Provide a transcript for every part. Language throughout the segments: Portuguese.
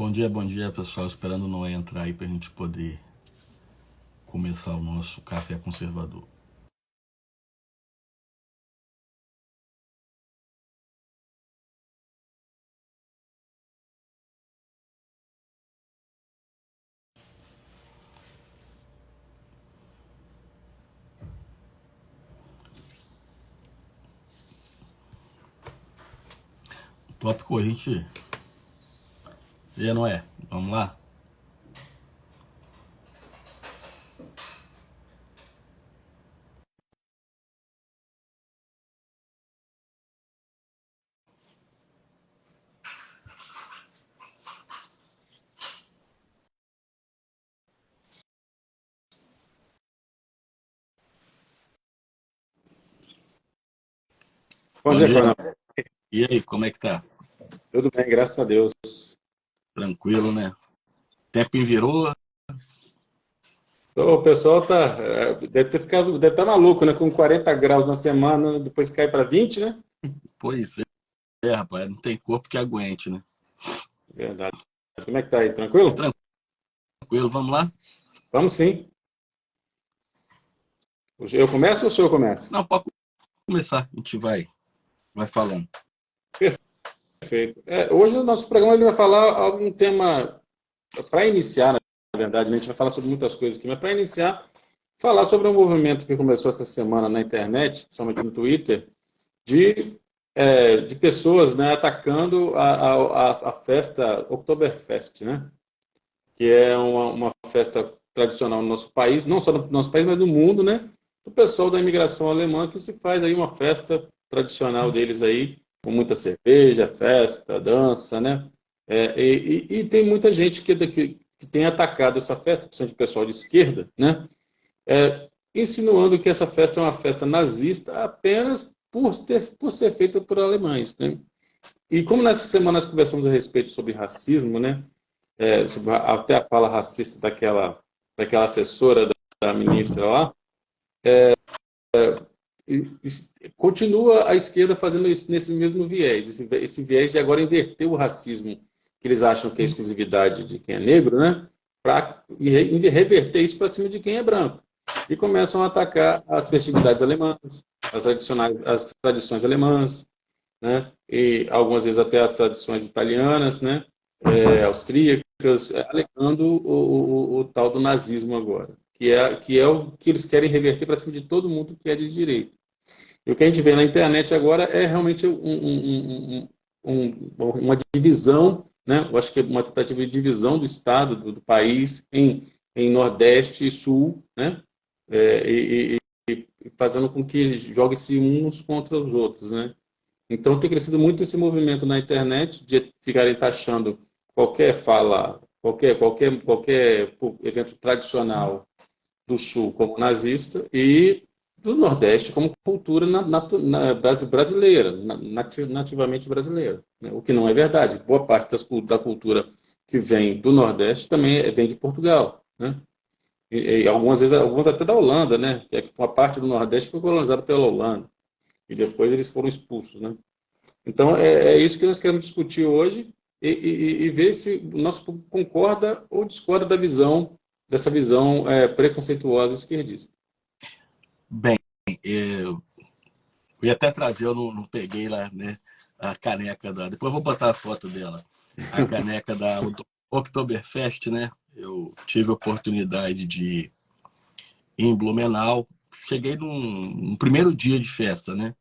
Bom dia, pessoal. Esperando não entrar aí para a gente poder começar o nosso café conservador. Tópico a gente... E não é? Vamos lá? Bom Bom dia, dia. Coronel. E aí, como é que tá? Tudo bem, graças a Deus. Tranquilo, né? Tempo virou? O pessoal deve ter ficado, deve estar maluco, né? Com 40 graus na semana, depois cai para 20, né? Pois é, rapaz. Não tem corpo que aguente, né? Verdade. Como é que tá aí? Tranquilo? Tranquilo, vamos lá? Vamos sim. Eu começo ou o senhor começa? Não, pode começar. A gente vai falando. Perfeito. Hoje o nosso programa ele vai falar algum tema para iniciar, na verdade, né? A gente vai falar sobre muitas coisas aqui, mas para iniciar, falar sobre um movimento que começou essa semana na internet, principalmente no Twitter, de, de pessoas, né, atacando a festa Oktoberfest, né? Que é uma festa tradicional no nosso país, não só no nosso país, mas no mundo, né? O pessoal da imigração alemã que se faz aí uma festa tradicional deles aí, com muita cerveja, festa, dança, né? E tem muita gente que tem atacado essa festa, principalmente o pessoal de esquerda, né? Insinuando que essa festa é uma festa nazista apenas por ser feita por alemães, né? E como nessa semana nós conversamos a respeito sobre racismo, né? Até a fala racista daquela assessora da ministra lá, continua a esquerda fazendo isso nesse mesmo viés, esse viés de agora inverter o racismo, que eles acham que é exclusividade de quem é negro, né? Para reverter isso para cima de quem é branco. E começam a atacar as festividades alemãs, as tradições alemãs, né? E algumas vezes até as tradições italianas, né? Austríacas, alegando o tal do nazismo agora, que é o que eles querem reverter para cima de todo mundo que é de direita. E o que a gente vê na internet agora é realmente uma divisão, né? Eu acho que é uma tentativa de divisão do Estado, do país, em Nordeste e Sul, né? Fazendo com que jogue-se uns contra os outros, né? Então tem crescido muito esse movimento na internet de ficarem taxando qualquer fala, qualquer evento tradicional do Sul como nazista e do Nordeste como cultura brasileira, nativamente brasileira, né? O que não é verdade. Boa parte da cultura que vem do Nordeste também vem de Portugal, né? E algumas vezes, alguns até da Holanda, né? Que uma parte do Nordeste foi colonizada pela Holanda e depois eles foram expulsos, né? Então, é isso que nós queremos discutir hoje e ver se o nosso público concorda ou discorda dessa visão preconceituosa esquerdista. Bem, eu ia até trazer, eu não peguei lá, né? A caneca da... Depois eu vou botar a foto dela. A caneca da Oktoberfest, né? Eu tive a oportunidade de ir em Blumenau. Cheguei num primeiro dia de festa, né?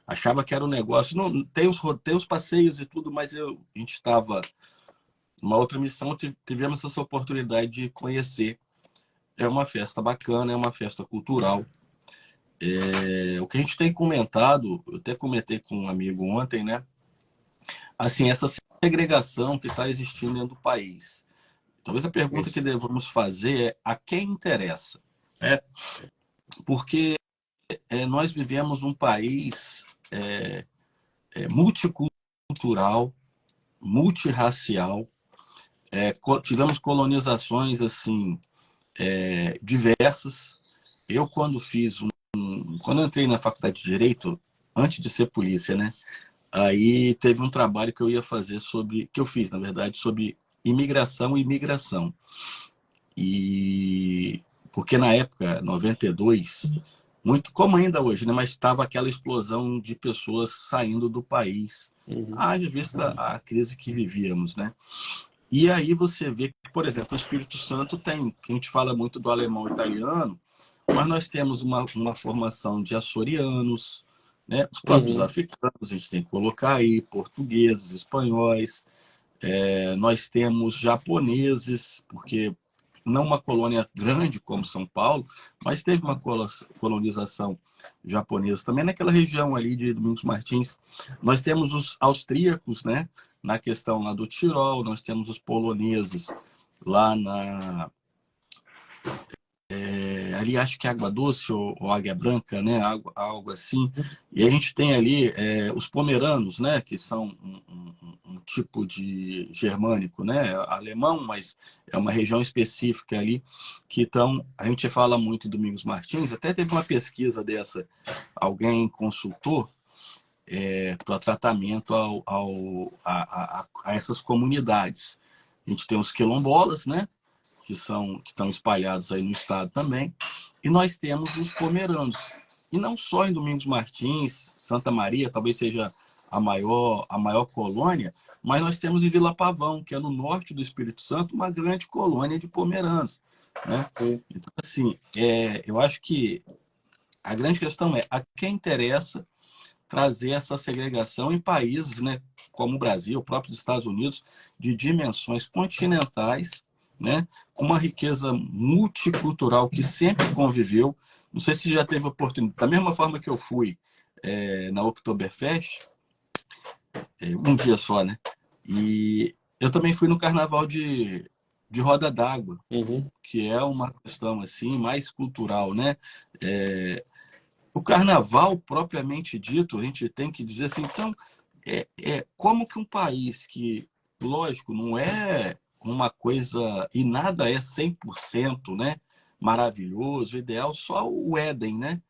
Achava que era um negócio. Não, tem os passeios e tudo, mas a gente estava numa outra missão, tivemos essa oportunidade de conhecer. É uma festa bacana, é uma festa cultural. O que a gente tem comentado, eu até comentei com um amigo ontem, né? Assim, essa segregação que está existindo dentro do país. Talvez a pergunta que Isso. devemos fazer é a quem interessa, né? Porque nós vivemos num país multicultural, multirracial, tivemos colonizações assim diversas. Eu quando entrei na faculdade de Direito, antes de ser polícia, né? Aí teve um trabalho que eu ia fazer que eu fiz, na verdade, sobre imigração e migração. E porque na época, 92, muito como ainda hoje, né, mas estava aquela explosão de pessoas saindo do país, haja vista a crise que vivíamos, né? E aí você vê que, por exemplo, o Espírito Santo tem, que a gente fala muito do alemão e italiano, mas nós temos uma formação de açorianos, né? Os próprios africanos, a gente tem que colocar aí, portugueses, espanhóis, nós temos japoneses, porque não uma colônia grande como São Paulo, mas teve uma colonização japonesa também naquela região ali de Domingos Martins. Nós temos os austríacos, né, na questão lá do Tirol, nós temos os poloneses lá ali acho que é Água Doce ou Águia Branca, né? Algo assim. E a gente tem ali os pomeranos, né? Que são um tipo de germânico, né? Alemão, mas é uma região específica ali que estão. A gente fala muito em Domingos Martins, até teve uma pesquisa dessa, alguém consultou para tratamento a essas comunidades. A gente tem os quilombolas, né? Que estão espalhados aí no estado também. E nós temos os pomeranos. E não só em Domingos Martins, Santa Maria, talvez seja a maior colônia, mas nós temos em Vila Pavão, que é no norte do Espírito Santo, uma grande colônia de pomeranos. Né? Então, assim, eu acho que a grande questão é a quem interessa trazer essa segregação em países, né, como o Brasil, próprios Estados Unidos, de dimensões continentais, né, com uma riqueza multicultural que sempre conviveu. Não sei se já teve oportunidade, da mesma forma que eu fui na Oktoberfest, um dia só, né? E eu também fui no Carnaval de Roda d'Água, que é uma questão assim mais cultural, né? O carnaval, propriamente dito, a gente tem que dizer assim, então, como que um país que, lógico, não é uma coisa, e nada é 100%, né, maravilhoso, ideal, só o Éden, né?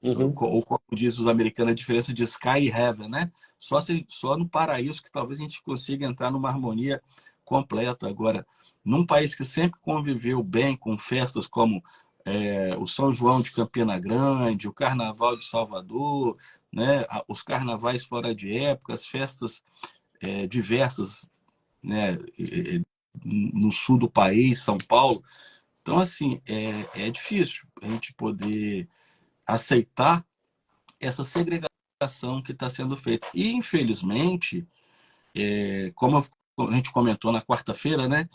Ou como diz os americanos, a diferença de sky e heaven, né? Só no paraíso que talvez a gente consiga entrar numa harmonia completa. Agora, num país que sempre conviveu bem com festas como o São João de Campina Grande, o Carnaval de Salvador, né? Os carnavais fora de época, as festas diversas, né? No sul do país, São Paulo. Então, assim, é difícil a gente poder aceitar essa segregação que está sendo feita. E, infelizmente, como a gente comentou na quarta-feira, né,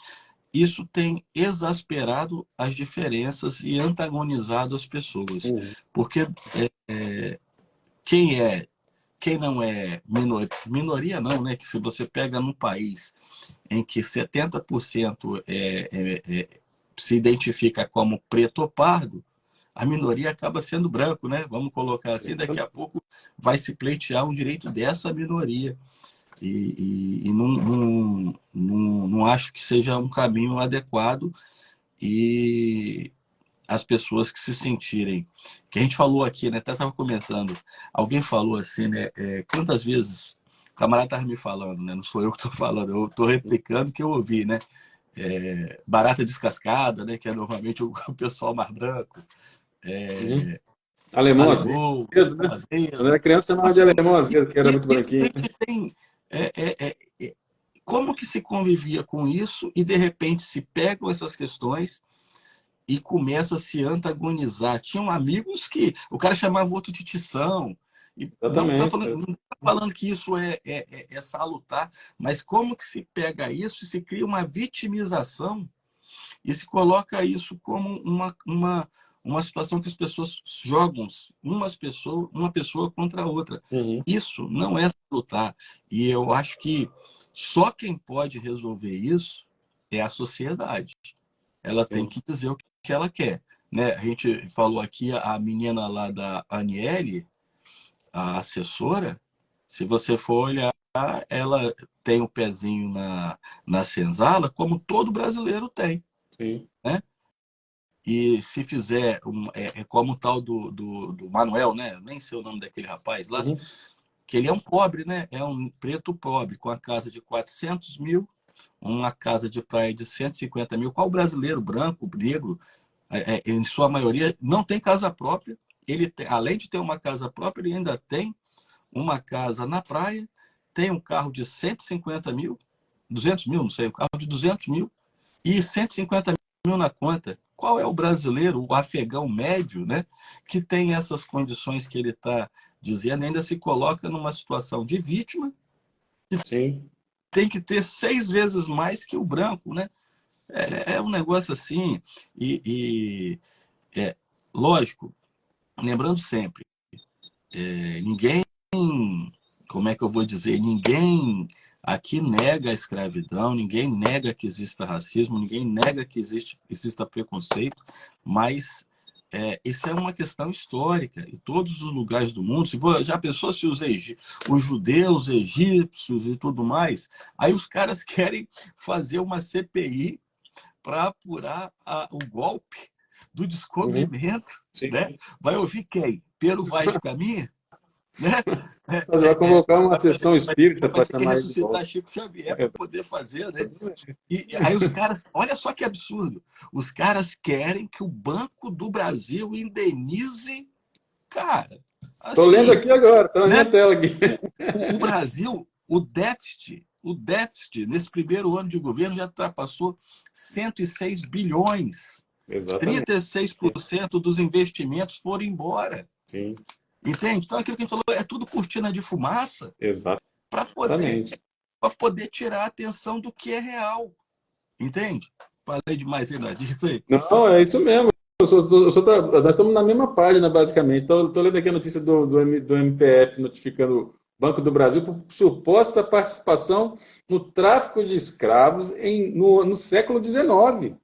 isso tem exasperado as diferenças e antagonizado as pessoas. Porque quem não é minoria não, né? Que se você pega num país em que 70% se identifica como preto ou pardo, a minoria acaba sendo branco, né? Vamos colocar assim, daqui a pouco vai se pleitear um direito dessa minoria. E não acho que seja um caminho adequado. E as pessoas que se sentirem, que a gente falou aqui, né? Até estava comentando, alguém falou assim, né? Quantas vezes o camarada estava me falando, né? Não sou eu que estou falando, eu estou replicando o que eu ouvi, né? Barata descascada, né? Que é normalmente o pessoal mais branco. Alemão azedo, Alemão, né? Quando azedo. era criança, chamava de Assim, alemão azedo, que era muito a branquinho. gente tem como que se convivia com isso e de repente se pegam essas questões e começa a se antagonizar. Tinham amigos que o cara chamava o outro de tição. E Exatamente. não tá falando que isso é salutar, mas como que se pega isso e se cria uma vitimização e se coloca isso como uma situação que as pessoas jogam uma pessoa contra a outra. Isso não é salutar. E eu acho que só quem pode resolver isso é a sociedade. Ela tem que dizer o que ela quer. Né? A gente falou aqui, a menina lá da Aniele, a assessora, se você for olhar, ela tem o pezinho na senzala, como todo brasileiro tem. Sim. Né? E se fizer, como o tal do Manuel, né? Nem sei o nome daquele rapaz lá, que ele é um pobre, né? É um preto pobre, com a casa de 400 mil, uma casa de praia de 150 mil. Qual brasileiro, branco, negro, em sua maioria, não tem casa própria? Ele tem, além de ter uma casa própria, ele ainda tem uma casa na praia, tem um carro de 150 mil, 200 mil, não sei, um carro de 200 mil e 150 mil na conta. Qual é o brasileiro, o afegão médio, né, que tem essas condições que ele está dizendo, ainda se coloca numa situação de vítima e Sim. tem que ter 6 vezes mais que o branco, né? É um negócio assim, lógico, lembrando sempre, ninguém, como é que eu vou dizer, ninguém aqui nega a escravidão, ninguém nega que exista racismo, ninguém nega que exista preconceito, mas isso é uma questão histórica. Em todos os lugares do mundo, já pensou se os judeus, egípcios e tudo mais, aí os caras querem fazer uma CPI para apurar o golpe do descobrimento, Sim. né? Vai ouvir quem? Pero Vaz de Caminha? Né? Você vai convocar uma sessão espírita Vai para ter que chamar ele de ressuscitar volta. Chico Xavier para poder fazer, né? E aí os caras, olha só que absurdo, os caras querem que o Banco do Brasil indenize, cara, Estou lendo assim, aqui agora, está na né? minha tela aqui. O Brasil, o déficit nesse primeiro ano de governo já ultrapassou 106 bilhões. Exatamente. 36% dos investimentos foram embora. Sim, Entende? Então, aquilo que a gente falou é tudo cortina de fumaça para exatamente. poder tirar a atenção do que é real. Entende? Falei demais aí, Nadir, isso aí. Não, é isso mesmo. Nós estamos na mesma página, basicamente. Estou lendo aqui a notícia do MPF notificando o Banco do Brasil por suposta participação no tráfico de escravos no século XIX.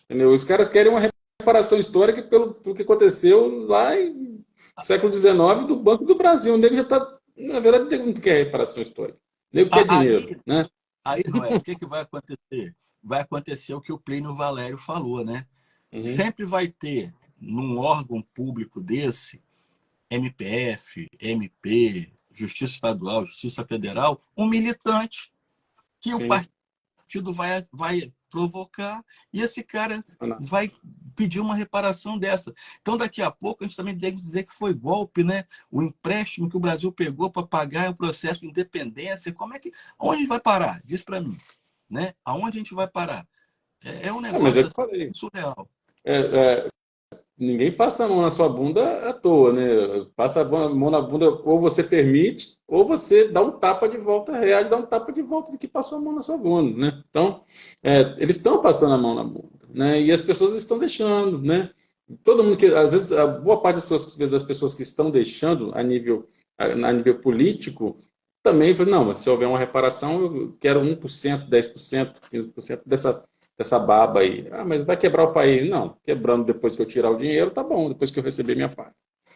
Entendeu? Os caras querem uma reparação histórica pelo que aconteceu lá no século XIX do Banco do Brasil. O nego já está. Na verdade, o nego não quer reparação histórica. O nego quer dinheiro. Né? Aí, Noé, o que vai acontecer? Vai acontecer o que o Plínio Valério falou, né? Uhum. Sempre vai ter, num órgão público desse, MPF, MP, Justiça Estadual, Justiça Federal, um militante que o Sim. partido vai provocar e esse cara vai pedir uma reparação dessa. Então, daqui a pouco, a gente também tem que dizer que foi golpe, né? O empréstimo que o Brasil pegou para pagar o processo de independência. Onde vai parar? Diz para mim. Né? Aonde a gente vai parar? É um Mas é negócio o que eu falei. surreal. Ninguém passa a mão na sua bunda à toa, né? Passa a mão na bunda, ou você permite, ou você dá um tapa de volta, reage, dá um tapa de volta de que passou a mão na sua bunda, né? Então, eles estão passando a mão na bunda, né? E as pessoas estão deixando, né? Todo mundo que, às vezes, a boa parte das pessoas que estão deixando a nível político, também fala, não, mas se houver uma reparação, eu quero 1%, 10%, 15% dessa baba aí. Ah, mas vai quebrar o país. Não, quebrando depois que eu tirar o dinheiro, tá bom, depois que eu receber minha parte.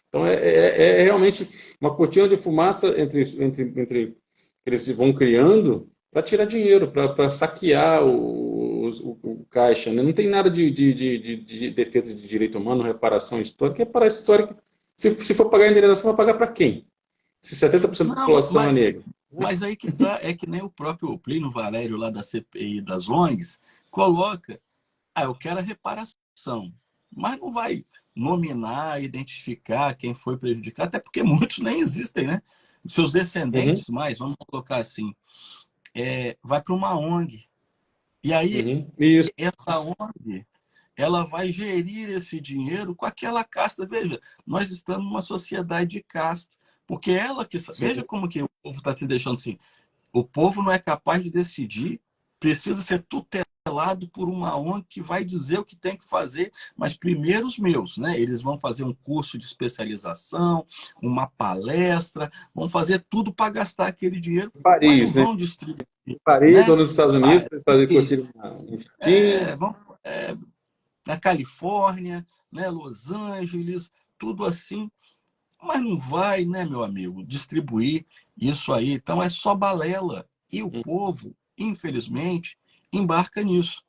Então, é realmente uma cortina de fumaça entre que eles vão criando para tirar dinheiro, para saquear o caixa. Né? Não tem nada de defesa de direito humano, reparação histórica. Reparação histórica, se for pagar a indenização, vai pagar para quem? Se 70% da população é negra. Mas aí que tá, é que nem o próprio Plínio Valério lá da CPI das ONGs coloca, eu quero a reparação, mas não vai nominar, identificar quem foi prejudicado, até porque muitos nem existem, né? Seus descendentes mais, vamos colocar assim, vai para uma ONG. E aí, Isso. essa ONG, ela vai gerir esse dinheiro com aquela casta. Veja, nós estamos numa sociedade de casta. Porque ela que... Veja como que o povo está se deixando assim. O povo não é capaz de decidir, precisa ser tutelado por uma ONG que vai dizer o que tem que fazer, mas primeiro os meus, né? Eles vão fazer um curso de especialização, uma palestra, vão fazer tudo para gastar aquele dinheiro, mas não vão distribuir. Em Paris, né? ou nos Estados Unidos, para fazer curtir na Califórnia, né? Los Angeles, tudo assim. Mas não vai, né, meu amigo, distribuir isso aí. Então é só balela. E o povo, infelizmente, embarca nisso.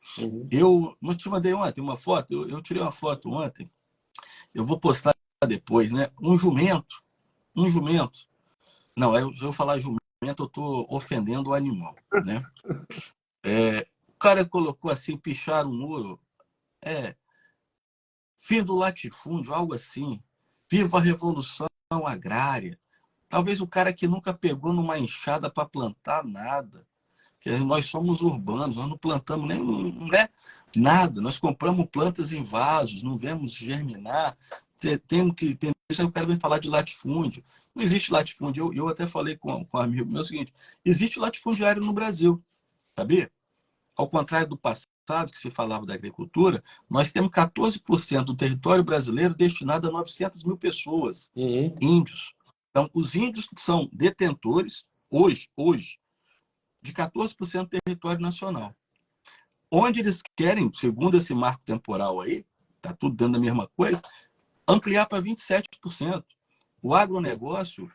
Eu não te mandei ontem uma foto, eu tirei uma foto ontem, eu vou postar depois, né? Um jumento. Não, eu falar jumento, eu estou ofendendo o animal, né? O cara colocou assim, pichar um muro, fim do latifúndio, algo assim. Viva a revolução agrária. Talvez o cara que nunca pegou numa enxada para plantar nada. Que nós somos urbanos, nós não plantamos nem nada. Nós compramos plantas em vasos, não vemos germinar. Temos que entender. Eu quero bem falar de latifúndio. Não existe latifúndio. Eu até falei com um amigo meu o seguinte: existe latifundiário no Brasil, sabia? Ao contrário do passado, que se falava da agricultura, nós temos 14% do território brasileiro destinado a 900 mil pessoas, Uhum. índios. Então, os índios são detentores, hoje, de 14% do território nacional. Onde eles querem, segundo esse marco temporal aí, está tudo dando a mesma coisa, ampliar para 27%. O agronegócio,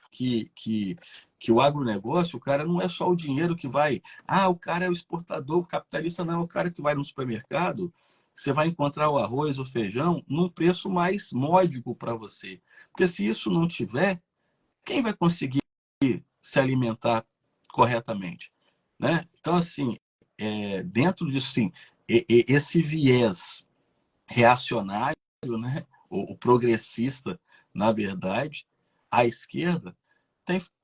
o agronegócio, o cara não é só o dinheiro que vai. O cara é o exportador, o capitalista não é o cara que vai no supermercado. Você vai encontrar o arroz, o feijão, num preço mais módico para você. Porque se isso não tiver, quem vai conseguir se alimentar corretamente? Né? Então, assim, dentro disso, sim, esse viés reacionário, né? O progressista, na verdade, a esquerda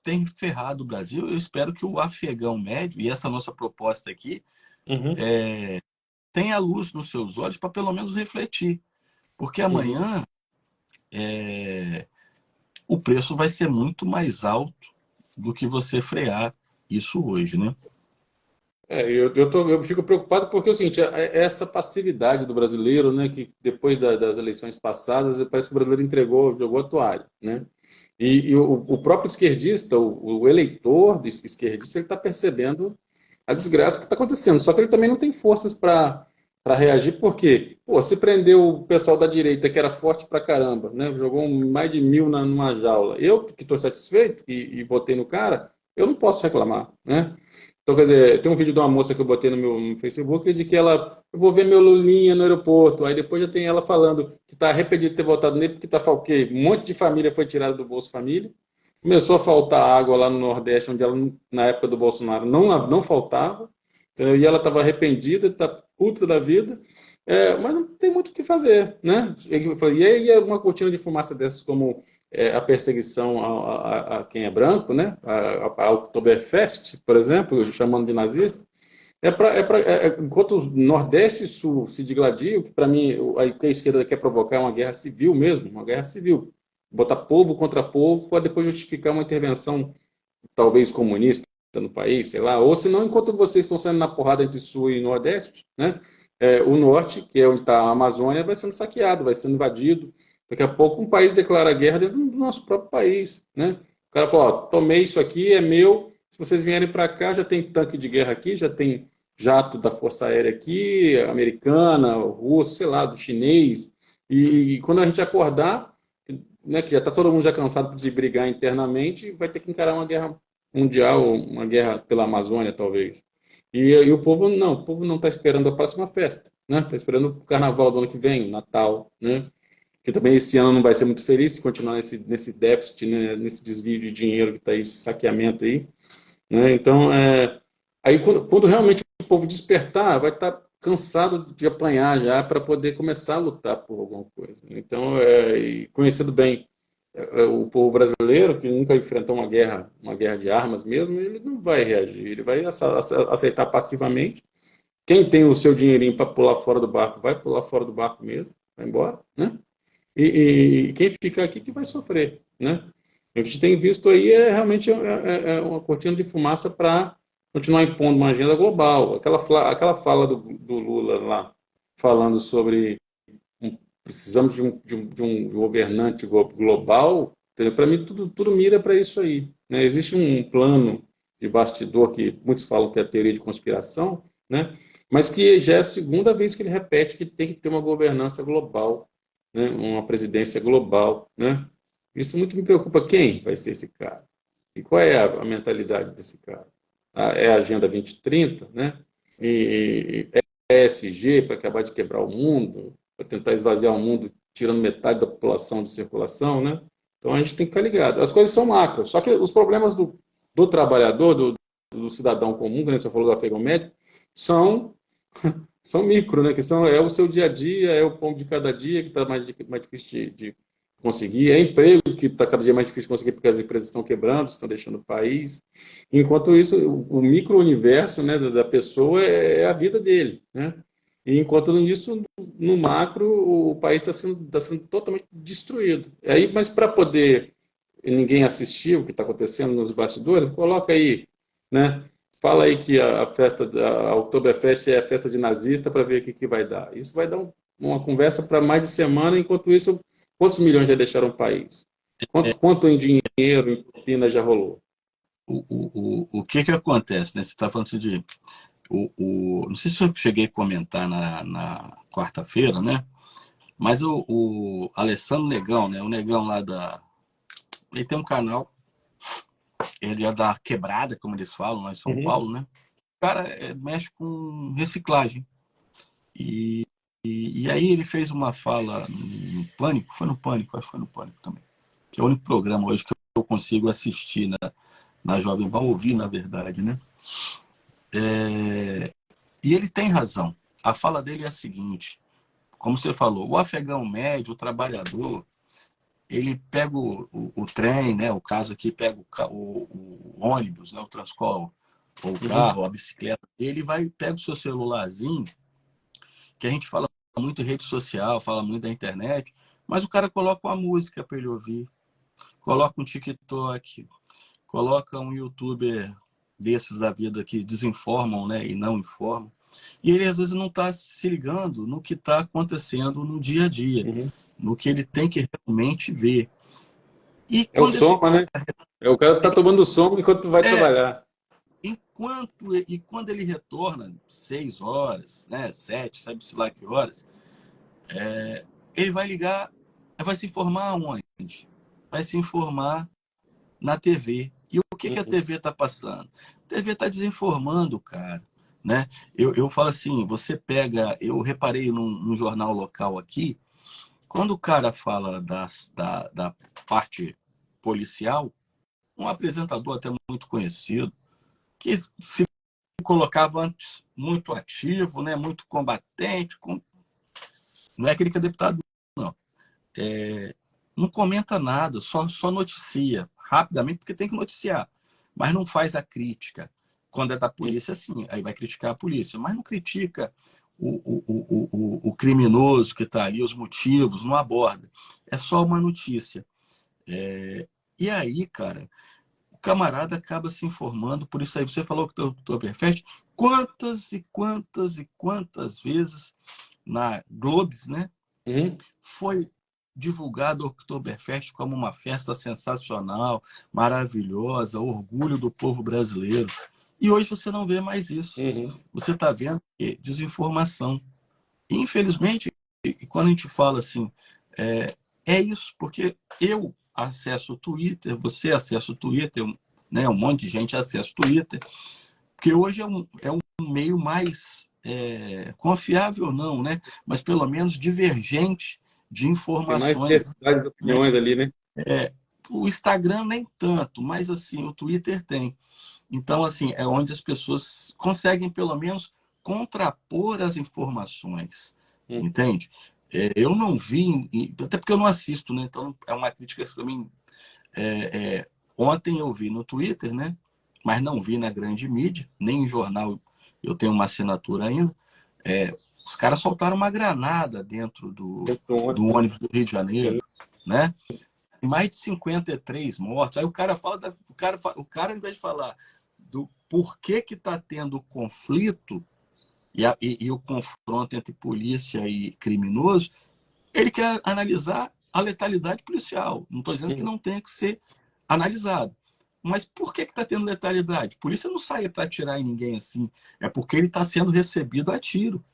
tem ferrado o Brasil. Eu espero que o afegão médio, e essa nossa proposta aqui, Uhum. tenha luz nos seus olhos para pelo menos refletir. Porque Uhum. amanhã o preço vai ser muito mais alto do que você frear isso hoje, né? Eu fico preocupado porque é o seguinte, essa passividade do brasileiro, né, que depois das eleições passadas, parece que o brasileiro jogou a toalha, né? E o próprio esquerdista, o eleitor desse esquerdista, ele está percebendo a desgraça que está acontecendo. Só que ele também não tem forças para reagir, porque, pô, se prendeu o pessoal da direita, que era forte pra caramba, né? Jogou mais de 1.000 numa jaula. Eu, que estou satisfeito e votei no cara, eu não posso reclamar, né? Então, quer dizer, tem um vídeo de uma moça que eu botei no Facebook de que eu vou ver meu Lulinha no aeroporto. Aí depois já tem ela falando que está arrependido de ter votado nele, porque está faltando, um monte de família foi tirada do Bolsa Família. Começou a faltar água lá no Nordeste, onde ela, na época do Bolsonaro, não faltava. Entendeu? E ela estava arrependida, está puta da vida. Mas não tem muito o que fazer, né? E aí uma cortina de fumaça dessas, como a perseguição a quem é branco, né? A Oktoberfest, por exemplo, chamando de nazista, enquanto o Nordeste e Sul se digladiam, que para mim a esquerda quer provocar uma guerra civil mesmo, uma guerra civil, botar povo contra povo para depois justificar uma intervenção talvez comunista no país, sei lá, ou se não, enquanto vocês estão sendo na porrada entre Sul e Nordeste, né? O Norte, que é onde está a Amazônia, vai sendo saqueado, vai sendo invadido. Daqui a pouco um país declara guerra dentro do nosso próprio país, né? O cara fala, ó, tomei isso aqui, é meu, se vocês vierem para cá, já tem tanque de guerra aqui, já tem jato da Força Aérea aqui, americana, russo, sei lá, do chinês. E quando a gente acordar, né, que já está todo mundo já cansado de brigar internamente, vai ter que encarar uma guerra mundial, uma guerra pela Amazônia, talvez. E o povo não está esperando a próxima festa, né? Está esperando o carnaval do ano que vem, o Natal, né? Que também esse ano não vai ser muito feliz se continuar nesse déficit, né? Nesse desvio de dinheiro que está aí, esse saqueamento aí, né? Então, aí quando realmente o povo despertar, vai estar cansado de apanhar já para poder começar a lutar por alguma coisa. Então, e conhecendo bem o povo brasileiro, que nunca enfrentou uma guerra de armas mesmo, ele não vai reagir, ele vai aceitar passivamente. Quem tem o seu dinheirinho para pular fora do barco, vai pular fora do barco mesmo, vai embora, né? E quem ficar aqui que vai sofrer, né? O que a gente tem visto aí realmente uma cortina de fumaça para continuar impondo uma agenda global. Aquela fala do Lula lá, falando sobre precisamos de um governante global, para mim tudo mira para isso aí, né? Existe um plano de bastidor que muitos falam que é a teoria de conspiração, né? Mas que já é a segunda vez que ele repete que tem que ter uma governança global, né? Uma presidência global, né? Isso muito me preocupa. Quem vai ser esse cara? E qual é a mentalidade desse cara? É a Agenda 2030, né? E ESG para acabar de quebrar o mundo, para tentar esvaziar o mundo, tirando metade da população de circulação, né? Então a gente tem que ficar ligado. As coisas são macro, só que os problemas do trabalhador, do cidadão comum, que você falou do afegão médio, são são micro, né? Que é o seu dia a dia, é o pão de cada dia que está mais difícil de conseguir, é emprego que está cada dia mais difícil de conseguir porque as empresas estão quebrando, estão deixando o país. Enquanto isso, o micro-universo, né, da pessoa é a vida dele, né? E enquanto isso, no macro, o país está sendo totalmente destruído. Aí, mas para poder ninguém assistir o que está acontecendo nos bastidores, coloca aí, né? Fala aí que a festa, a Oktoberfest é a festa de nazista para ver o que vai dar. Isso vai dar uma conversa para mais de semana, enquanto isso, quantos milhões já deixaram o país? Quanto em dinheiro, em propina já rolou? O que acontece, né? Você está falando assim de... não sei se eu cheguei a comentar na quarta-feira, né? Mas o Alessandro Negão, né? O Negão lá ele tem um canal, ele é da Quebrada, como eles falam lá em São Uhum. Paulo, né? O cara mexe com reciclagem. E aí ele fez uma fala no Pânico, foi no Pânico, acho que foi no Pânico também, que é o único programa hoje que eu consigo assistir na Jovem Pan, ouvir, na verdade, né? E ele tem razão. A fala dele é a seguinte, como você falou, o afegão médio, o trabalhador, ele pega o trem, né? O caso aqui, pega o ônibus, né? O Transcol, ou o Uhum. carro, a bicicleta, ele pega o seu celularzinho, que a gente fala muito em rede social, fala muito da internet, mas o cara coloca uma música para ele ouvir, coloca um TikTok, coloca um YouTuber desses da vida que desinformam, né, e não informam. E ele às vezes não está se ligando no que está acontecendo no dia a dia, Uhum. no que ele tem que realmente ver. E É o quando esse soma, né? É o cara que tá tomando soma enquanto vai é, trabalhar. quando ele retorna 6 horas, né, 7, sabe-se lá que horas, ele vai ligar, vai se informar onde? Vai se informar na TV. E o que a Uhum. TV está passando? A TV está desinformando, cara. Né? Eu falo assim, você pega, eu reparei num jornal local aqui, quando o cara fala da parte policial, um apresentador até muito conhecido, que se colocava antes muito ativo, né, muito combatente, não é aquele que é deputado, não. Não comenta nada, só noticia rapidamente, porque tem que noticiar, mas não faz a crítica. Quando é da polícia, sim, aí vai criticar a polícia, mas não critica o criminoso que está ali, os motivos, não aborda. É só uma notícia. E aí, cara, o camarada acaba se informando, por isso aí você falou que o Oktoberfest, quantas e quantas e quantas vezes na Globes, né? Uhum. Foi divulgado o Oktoberfest como uma festa sensacional, maravilhosa, orgulho do povo brasileiro. E hoje você não vê mais isso. Uhum. Você está vendo desinformação. Infelizmente, e quando a gente fala assim, é isso, porque eu acesso o Twitter, você acessa o Twitter, né, um monte de gente acessa o Twitter, porque hoje é um meio mais confiável, não, né? Mas pelo menos divergente de Tem mais informações, diversidade de né? opiniões ali, né? O Instagram nem tanto, mas assim, o Twitter tem. Então, assim, é onde as pessoas conseguem pelo menos contrapor as informações, Uhum. entende? Eu não vi, até porque eu não assisto, né? Então é uma crítica que também. Ontem eu vi no Twitter, né? Mas não vi na grande mídia, nem em jornal. Eu tenho uma assinatura ainda. Os caras soltaram uma granada dentro Dentro do do ônibus, né? ônibus do Rio de Sim. Janeiro, né? Mais de 53 mortos. Aí o cara fala, o cara, ao invés de falar do porquê que está tendo conflito e o confronto entre polícia e criminoso, ele quer analisar a letalidade policial. Não estou dizendo que Uhum. não tenha que ser analisado. Mas por que está tendo letalidade? A polícia não sai para atirar em ninguém assim. É porque ele está sendo recebido a tiro.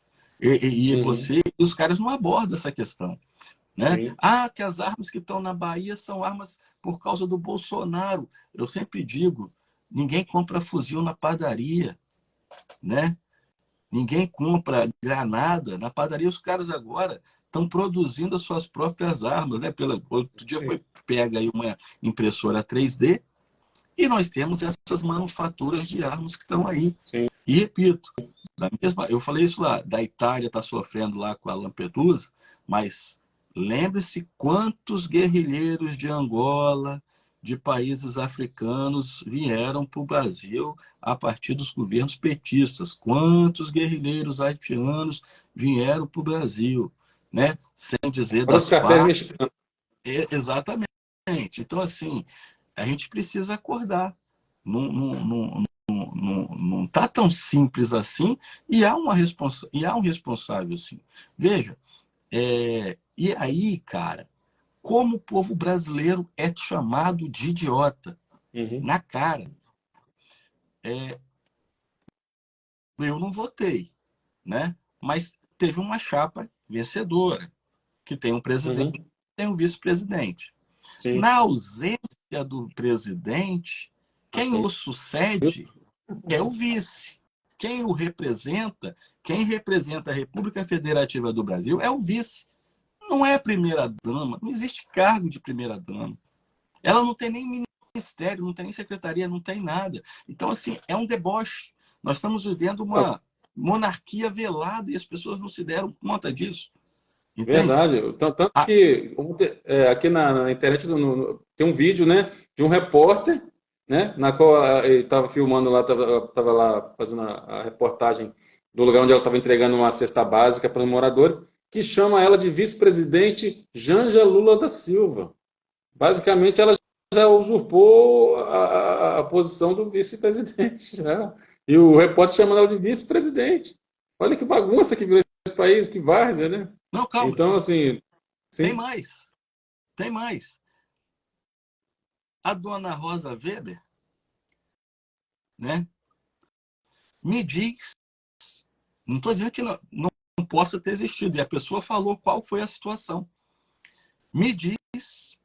E Uhum. os caras não abordam essa questão. Né? Sim. Ah, que as armas que estão na Bahia são armas por causa do Bolsonaro. Eu sempre digo, ninguém compra fuzil na padaria, né? Ninguém compra granada na padaria. Os caras agora estão produzindo as suas próprias armas, né? Outro dia foi pega aí uma impressora 3D e nós temos essas manufaturas de armas que estão aí. Sim. E repito, Eu falei isso lá, da Itália está sofrendo lá com a Lampedusa, mas lembre-se quantos guerrilheiros de Angola, de países africanos vieram para o Brasil a partir dos governos petistas. Quantos guerrilheiros haitianos vieram para o Brasil, né? Sem dizer Para os das cartéis Farc. mexicanos. Exatamente. Então, assim, a gente precisa acordar. Não está tão simples assim e há um responsável, sim. Veja, e aí, cara, como o povo brasileiro é chamado de idiota Uhum. na cara. Eu não votei, né? Mas teve uma chapa vencedora, que tem um presidente Uhum. e tem um vice-presidente. Sim. Na ausência do presidente, quem Assim. o sucede é o vice. Quem o representa, quem representa a República Federativa do Brasil é o vice. Não é a primeira-dama, não existe cargo de primeira-dama. Ela não tem nem ministério, não tem nem secretaria, não tem nada. Então, assim, é um deboche. Nós estamos vivendo Não, uma monarquia velada e as pessoas não se deram conta disso. Entende? verdade. Tanto Ah, que aqui na internet tem um vídeo, né, de um repórter, né, na qual ele estava filmando lá, estava lá fazendo a reportagem do lugar onde ela estava entregando uma cesta básica para os moradores, que chama ela de vice-presidente Janja Lula da Silva. Basicamente, ela já usurpou a posição do vice-presidente. Já. E o repórter chamando ela de vice-presidente. Olha que bagunça que virou esse país, que várzea, né? não, calma. Então, assim, Tem sim. mais. Tem mais. A dona Rosa Weber, né, me diz, não estou dizendo que não possa ter existido, e a pessoa falou qual foi a situação. Me diz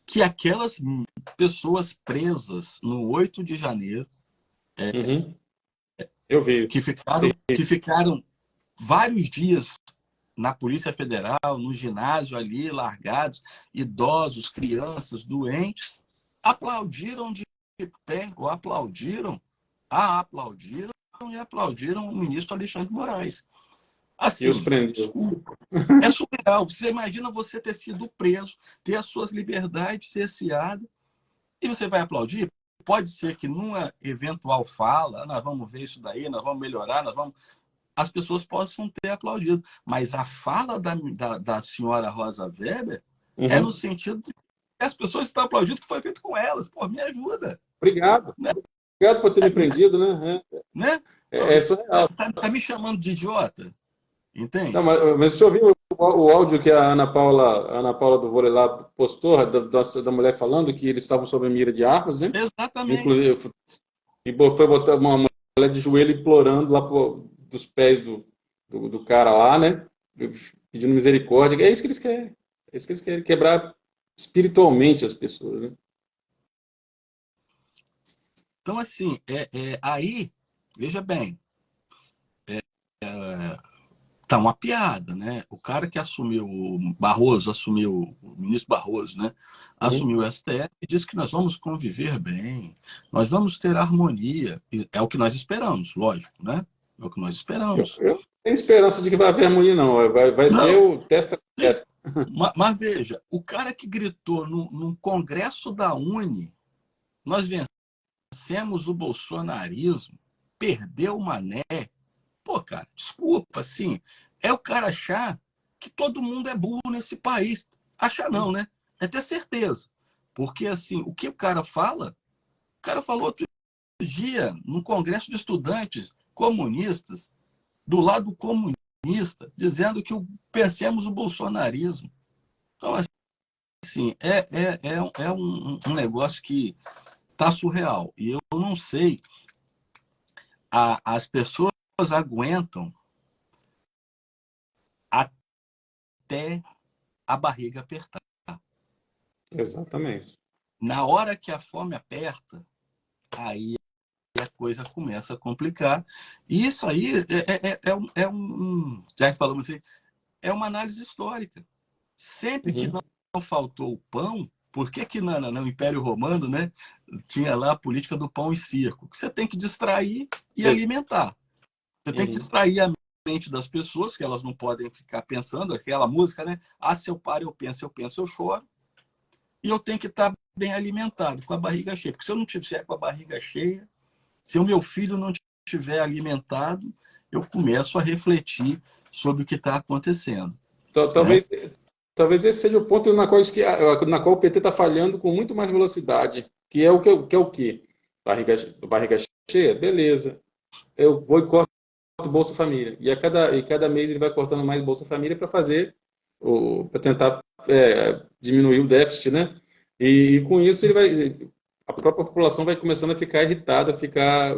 que aquelas pessoas presas no 8 de janeiro, Uhum. Eu vi. que ficaram vários dias na Polícia Federal, no ginásio ali, largados, idosos, crianças, doentes, aplaudiram de pé, ou aplaudiram e aplaudiram o ministro Alexandre de Moraes. E os Assim, prendeu. desculpa, é surreal. Você imagina você ter sido preso, ter as suas liberdades cerceadas, e você vai aplaudir? Pode ser que numa eventual fala, nós vamos ver isso daí, nós vamos melhorar, as pessoas possam ter aplaudido. Mas a fala da senhora Rosa Weber é no Uhum. sentido de que as pessoas estão aplaudindo o que foi feito com elas. Pô, me ajuda. Obrigado. Né? Obrigado por ter me prendido, né? Né? É surreal. Tá me chamando de idiota? Não, Entende? mas você ouviu o áudio que a Ana Paula do Vôlei lá postou, da mulher falando que eles estavam sob mira de armas, né? Exatamente. Inclusive, e foi botar uma mulher de joelho implorando lá dos pés do cara lá, né? Pedindo misericórdia. É isso que eles querem. É isso que eles querem, quebrar espiritualmente as pessoas, né? Então, assim, aí, veja bem, tá uma piada, né? O cara que assumiu, o ministro Barroso, né? Uhum. Assumiu o STF e disse que nós vamos conviver bem, nós vamos ter harmonia. É o que nós esperamos, lógico, né? É o que nós esperamos. Eu não tenho esperança de que vai haver harmonia, não. Vai ser Não, o testa com sim. testa. Mas veja, o cara que gritou no Congresso da Uni, nós vencemos o bolsonarismo, perdeu o Mané. Pô, cara, desculpa, assim, é o cara achar que todo mundo é burro nesse país. Achar não, né? É ter certeza. Porque, assim, o que o cara falou outro dia, num congresso de estudantes comunistas, do lado comunista, dizendo que pensemos o bolsonarismo. Então, assim, um negócio que tá surreal. E eu não sei, as pessoas aguentam até a barriga apertar. Exatamente. Na hora que a fome aperta, aí a coisa começa a complicar. E isso aí já falamos assim, é uma análise histórica. Sempre que Uhum. não faltou o pão, por que que no Império Romano, né, tinha lá a política do pão e circo? Que você tem que distrair e alimentar. Você tem que distrair a mente das pessoas, que elas não podem ficar pensando, aquela música, né? Ah, se eu paro, eu penso, eu choro. E eu tenho que estar bem alimentado, com a barriga cheia. Porque se eu não tiver com a barriga cheia, se o meu filho não estiver alimentado, eu começo a refletir sobre o que está acontecendo. Né? Talvez esse seja o ponto na qual o PT está falhando com muito mais velocidade, que é o quê? Barriga cheia? Beleza. Eu vou e corto o Bolsa Família. E cada mês ele vai cortando mais Bolsa Família para tentar diminuir o déficit, né? E com isso a própria população vai começando a ficar irritada, ficar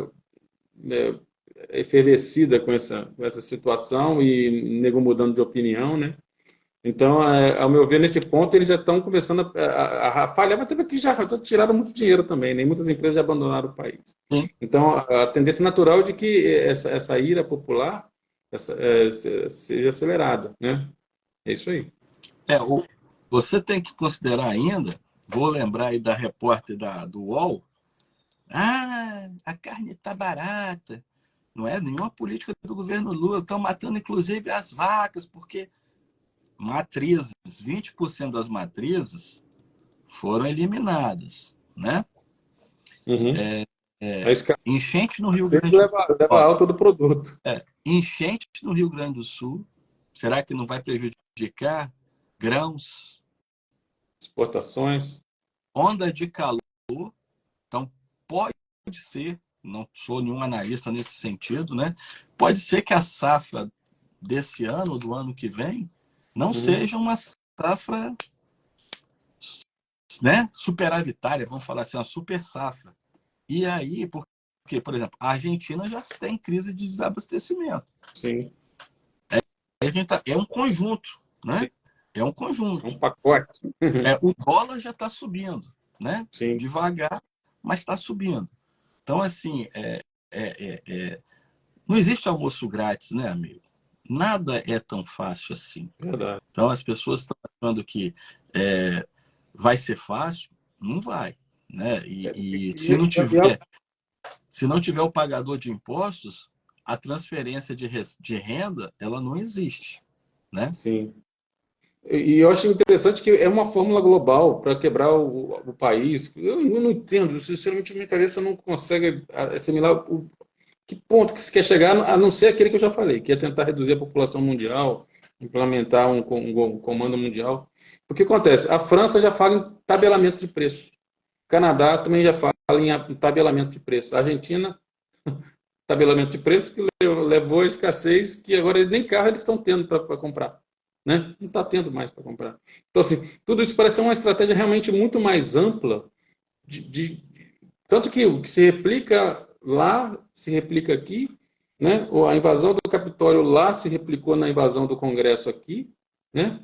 efervescida com essa situação e nego mudando de opinião, né? Então, ao meu ver, nesse ponto, eles já estão começando a falhar, mas também que já tiraram muito dinheiro também, né? Muitas empresas já abandonaram o país. Sim. Então, a tendência natural de que essa ira popular seja acelerada, né? É isso aí. Você tem que considerar ainda, vou lembrar aí da repórter do UOL, a carne está barata. Não é nenhuma política do governo Lula, estão matando inclusive as vacas, porque matrizes, 20% das matrizes foram eliminadas, né? Uhum. Enchente no A Rio sempre Grande leva a alta do produto. enchente no Rio Grande do Sul, será que não vai prejudicar grãos? Exportações. Onda de calor, então pode ser, não sou nenhum analista nesse sentido, né? Pode ser que a safra desse ano, do ano que vem, não seja uma safra, né, superavitária, vamos falar assim, uma super safra. E aí, porque, por exemplo, a Argentina já tem crise de desabastecimento. Sim. É um conjunto, né? Sim. É um conjunto. Um pacote. O dólar já está subindo, né? Sim. Devagar, mas está subindo. Então, assim, não existe almoço grátis, né, amigo? Nada é tão fácil assim. Verdade. Então, as pessoas estão achando que vai ser fácil, não vai. Né? E se não tiver o pagador de impostos, a transferência de renda ela não existe. Né? Sim. E eu acho interessante que é uma fórmula global para quebrar o país. Eu não entendo, sinceramente, a minha cabeça não consegue assimilar que ponto que se quer chegar, a não ser aquele que eu já falei, que é tentar reduzir a população mundial, implementar um comando mundial. O que acontece? A França já fala em tabelamento de preço. O Canadá também já fala em tabelamento de preço. A Argentina, tabelamento de preço que levou a escassez, que agora nem carro eles estão tendo para comprar. Né? Não está tendo mais para comprar. Então, assim, tudo isso parece uma estratégia realmente muito mais ampla, tanto que o que se replica lá se replica aqui, né? A invasão do Capitólio lá se replicou na invasão do Congresso aqui, né?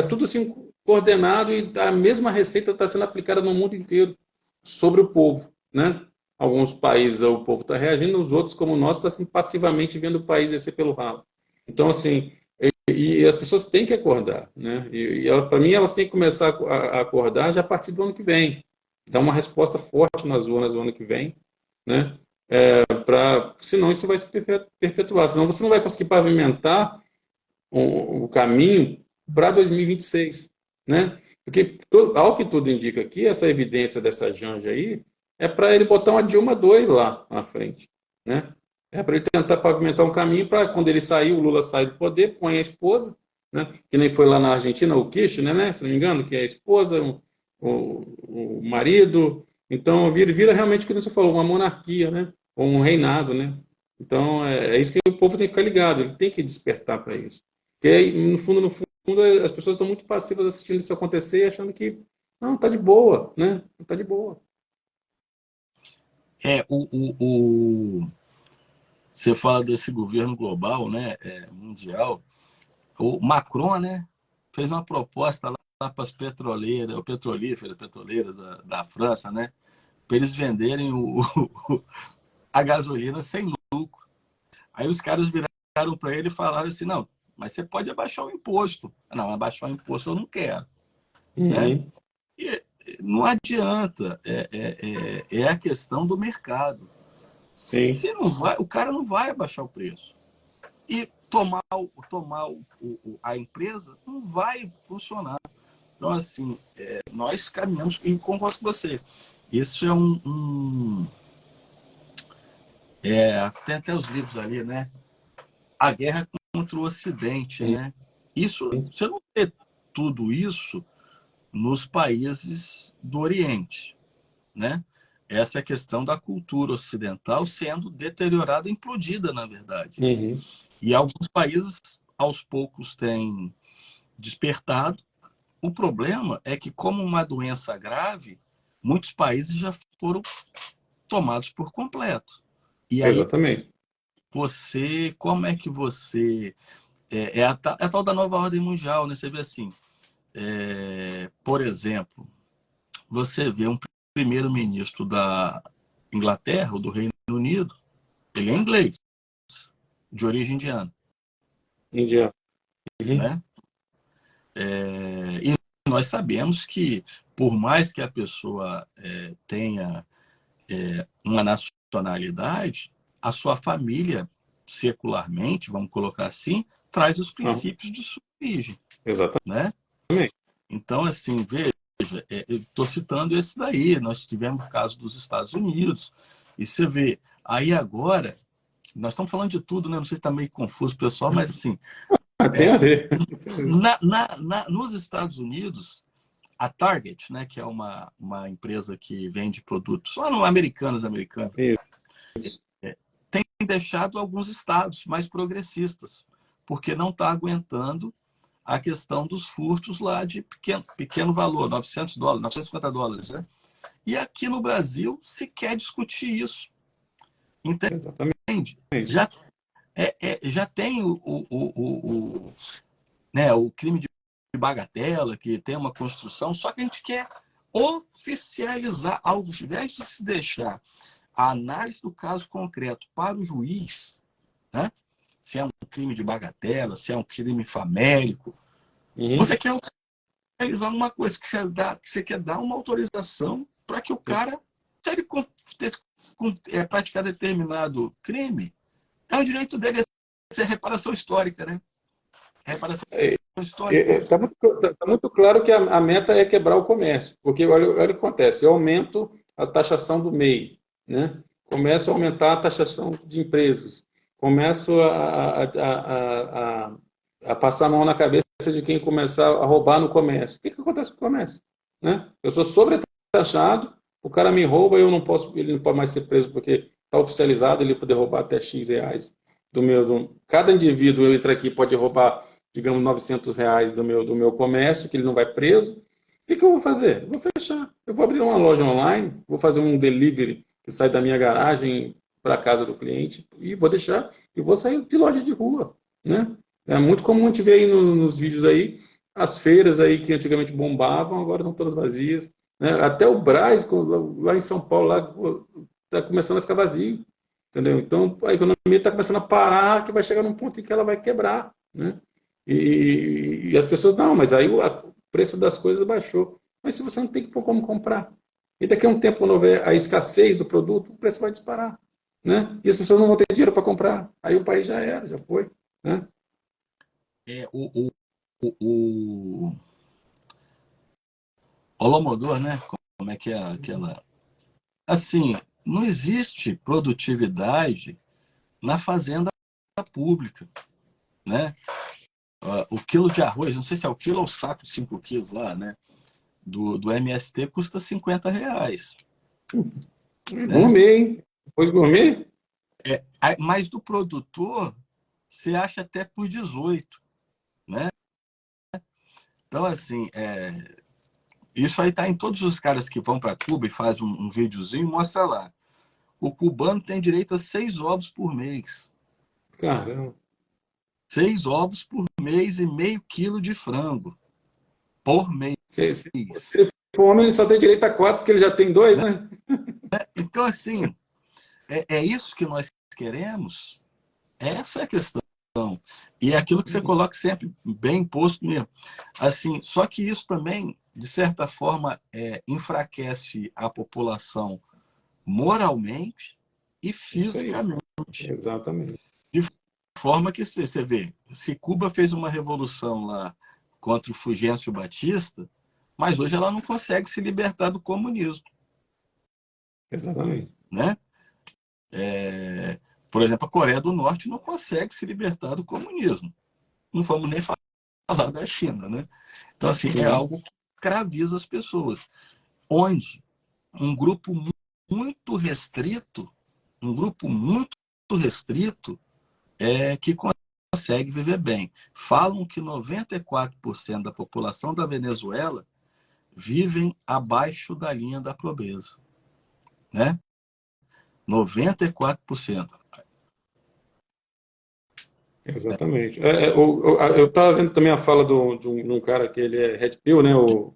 Tudo assim coordenado e a mesma receita está sendo aplicada no mundo inteiro sobre o povo, né? Alguns países o povo está reagindo, os outros, como o nosso, está assim, passivamente vendo o país descer pelo ralo. Então, assim, e as pessoas têm que acordar, né? E elas, para mim, elas têm que começar a acordar já a partir do ano que vem. Dar uma resposta forte nas urnas no ano que vem, né? Senão isso vai se perpetuar. Senão você não vai conseguir pavimentar o caminho para 2026, né? Porque, ao que tudo indica aqui, essa evidência dessa Janja aí é para ele botar uma Dilma 2 lá na frente, né? É para ele tentar pavimentar um caminho para quando ele sair, o Lula sair do poder, põe a esposa, né? Que nem foi lá na Argentina, o Kirchner, né? Se não me engano, que é a esposa, o marido. Então, vira realmente, como você falou, uma monarquia, né? Ou um reinado, né? Então, é isso que o povo tem que ficar ligado, ele tem que despertar para isso. Porque, no fundo, as pessoas estão muito passivas assistindo isso acontecer e achando que, não, tá de boa, né? Tá de boa. Você fala desse governo global, né, mundial. O Macron, né, fez uma proposta lá para as petroleiras da França, né, para eles venderem a gasolina sem lucro. Aí os caras viraram para ele e falaram assim, não, mas você pode abaixar o imposto. Não, abaixar o imposto eu não quero. né? Uhum. E não adianta, é a questão do mercado. Sim. Se não vai, o cara não vai abaixar o preço. E a empresa não vai funcionar. Então, assim, nós caminhamos, e concordo com você. Isso é tem até os livros ali, né? A guerra contra o Ocidente, né? Isso, Uhum. você não vê tudo isso nos países do Oriente, né? Essa é a questão da cultura ocidental sendo deteriorada, implodida, na verdade. Uhum. E alguns países, aos poucos, têm despertado. O problema é que, como uma doença grave, muitos países já foram tomados por completo. E aí, Exatamente. como é que você... É a tal da nova ordem mundial, né? Você vê assim, por exemplo, você vê um primeiro-ministro da Inglaterra, ou do Reino Unido, ele é inglês, de origem indiana, Indiano. Uhum. né? E nós sabemos que, por mais que a pessoa tenha uma nacionalidade, a sua família, secularmente, vamos colocar assim, traz os Uhum. princípios de sua origem, Exatamente. né? Então, assim, veja, eu estou citando esse daí, nós tivemos o caso dos Estados Unidos, e você vê, aí agora, nós estamos falando de tudo, né? Não sei se está meio confuso, pessoal, mas assim, Ah, tem a ver. nos Estados Unidos, a Target, né, que é uma empresa que vende produtos só no americanos, Isso. tem deixado alguns estados mais progressistas, porque não está aguentando a questão dos furtos lá de pequeno valor, $900, $950, né? E aqui no Brasil se quer discutir isso, Exatamente. entende? Já, já tem né, o crime de bagatela, que tem uma construção, só que a gente quer oficializar, ao invés de se deixar a análise do caso concreto para o juiz, né? Se é um crime de bagatela, se é um crime famélico, Uhum. você quer oficializar uma coisa, que você quer dar uma autorização para que o cara, se ele praticar determinado crime, é o direito dele a ser reparação histórica, né? Reparação histórica. Tá muito claro que a meta é quebrar o comércio, porque olha o que acontece, eu aumento a taxação do MEI, né? Começo a aumentar a taxação de empresas, começo a passar a mão na cabeça de quem começar a roubar no comércio. O que acontece com o comércio? Né? Eu sou sobretaxado, o cara me rouba, ele não pode mais ser preso porque está oficializado, ele pode roubar até X reais cada indivíduo entra aqui pode roubar, digamos, R$ 900 do meu comércio, que ele não vai preso. O que eu vou fazer? Eu vou fechar. Eu vou abrir uma loja online, vou fazer um delivery que sai da minha garagem para a casa do cliente e vou deixar, e vou sair de loja de rua, né? É muito comum a gente ver aí nos vídeos aí, as feiras aí que antigamente bombavam, agora estão todas vazias, né? Até o Brás, lá em São Paulo, lá está começando a ficar vazio. Entendeu? Então, a economia está começando a parar, que vai chegar num ponto em que ela vai quebrar. Né? E as pessoas, não, mas aí o preço das coisas baixou. Mas se você não tem como comprar, e daqui a um tempo, quando houver a escassez do produto, o preço vai disparar. Né? E as pessoas não vão ter dinheiro para comprar. Aí o país já era, já foi. Né? É, o Holodomor, né? Como é que é aquela... Assim, não existe produtividade na fazenda pública, né? O quilo de arroz, não sei se é o quilo ou o saco de 5 quilos lá, né? Do MST custa R$ 50, né? Gourmet, hein? Depois gourmet? Mas do produtor, você acha até por 18, né? Então, assim, isso aí tá em todos os caras que vão para Cuba e faz um videozinho, mostra lá. O cubano tem direito a 6 ovos por mês. Caramba. 6 ovos por mês e meio quilo de frango por mês. Se ele for homem, ele só tem direito a 4, porque ele já tem 2, né? Então, assim, é isso que nós queremos? Essa é a questão. E é aquilo que você coloca sempre bem posto mesmo. Assim, só que isso também de certa forma, enfraquece a população moralmente e Isso aí. fisicamente. Exatamente. De forma que você vê, se Cuba fez uma revolução lá contra o Fulgêncio Batista, mas hoje ela não consegue se libertar do comunismo, Exatamente. né? Por exemplo, a Coreia do Norte não consegue se libertar do comunismo. Não vamos nem falar da China, né? Então, assim, é Sim. algo que escraviza as pessoas. Onde um grupo muito restrito, um grupo muito restrito, que consegue viver bem. Falam que 94% da população da Venezuela vivem abaixo da linha da pobreza, né? 94%. Exatamente. Eu estava vendo também a fala de um cara que ele é Red Pill, né? O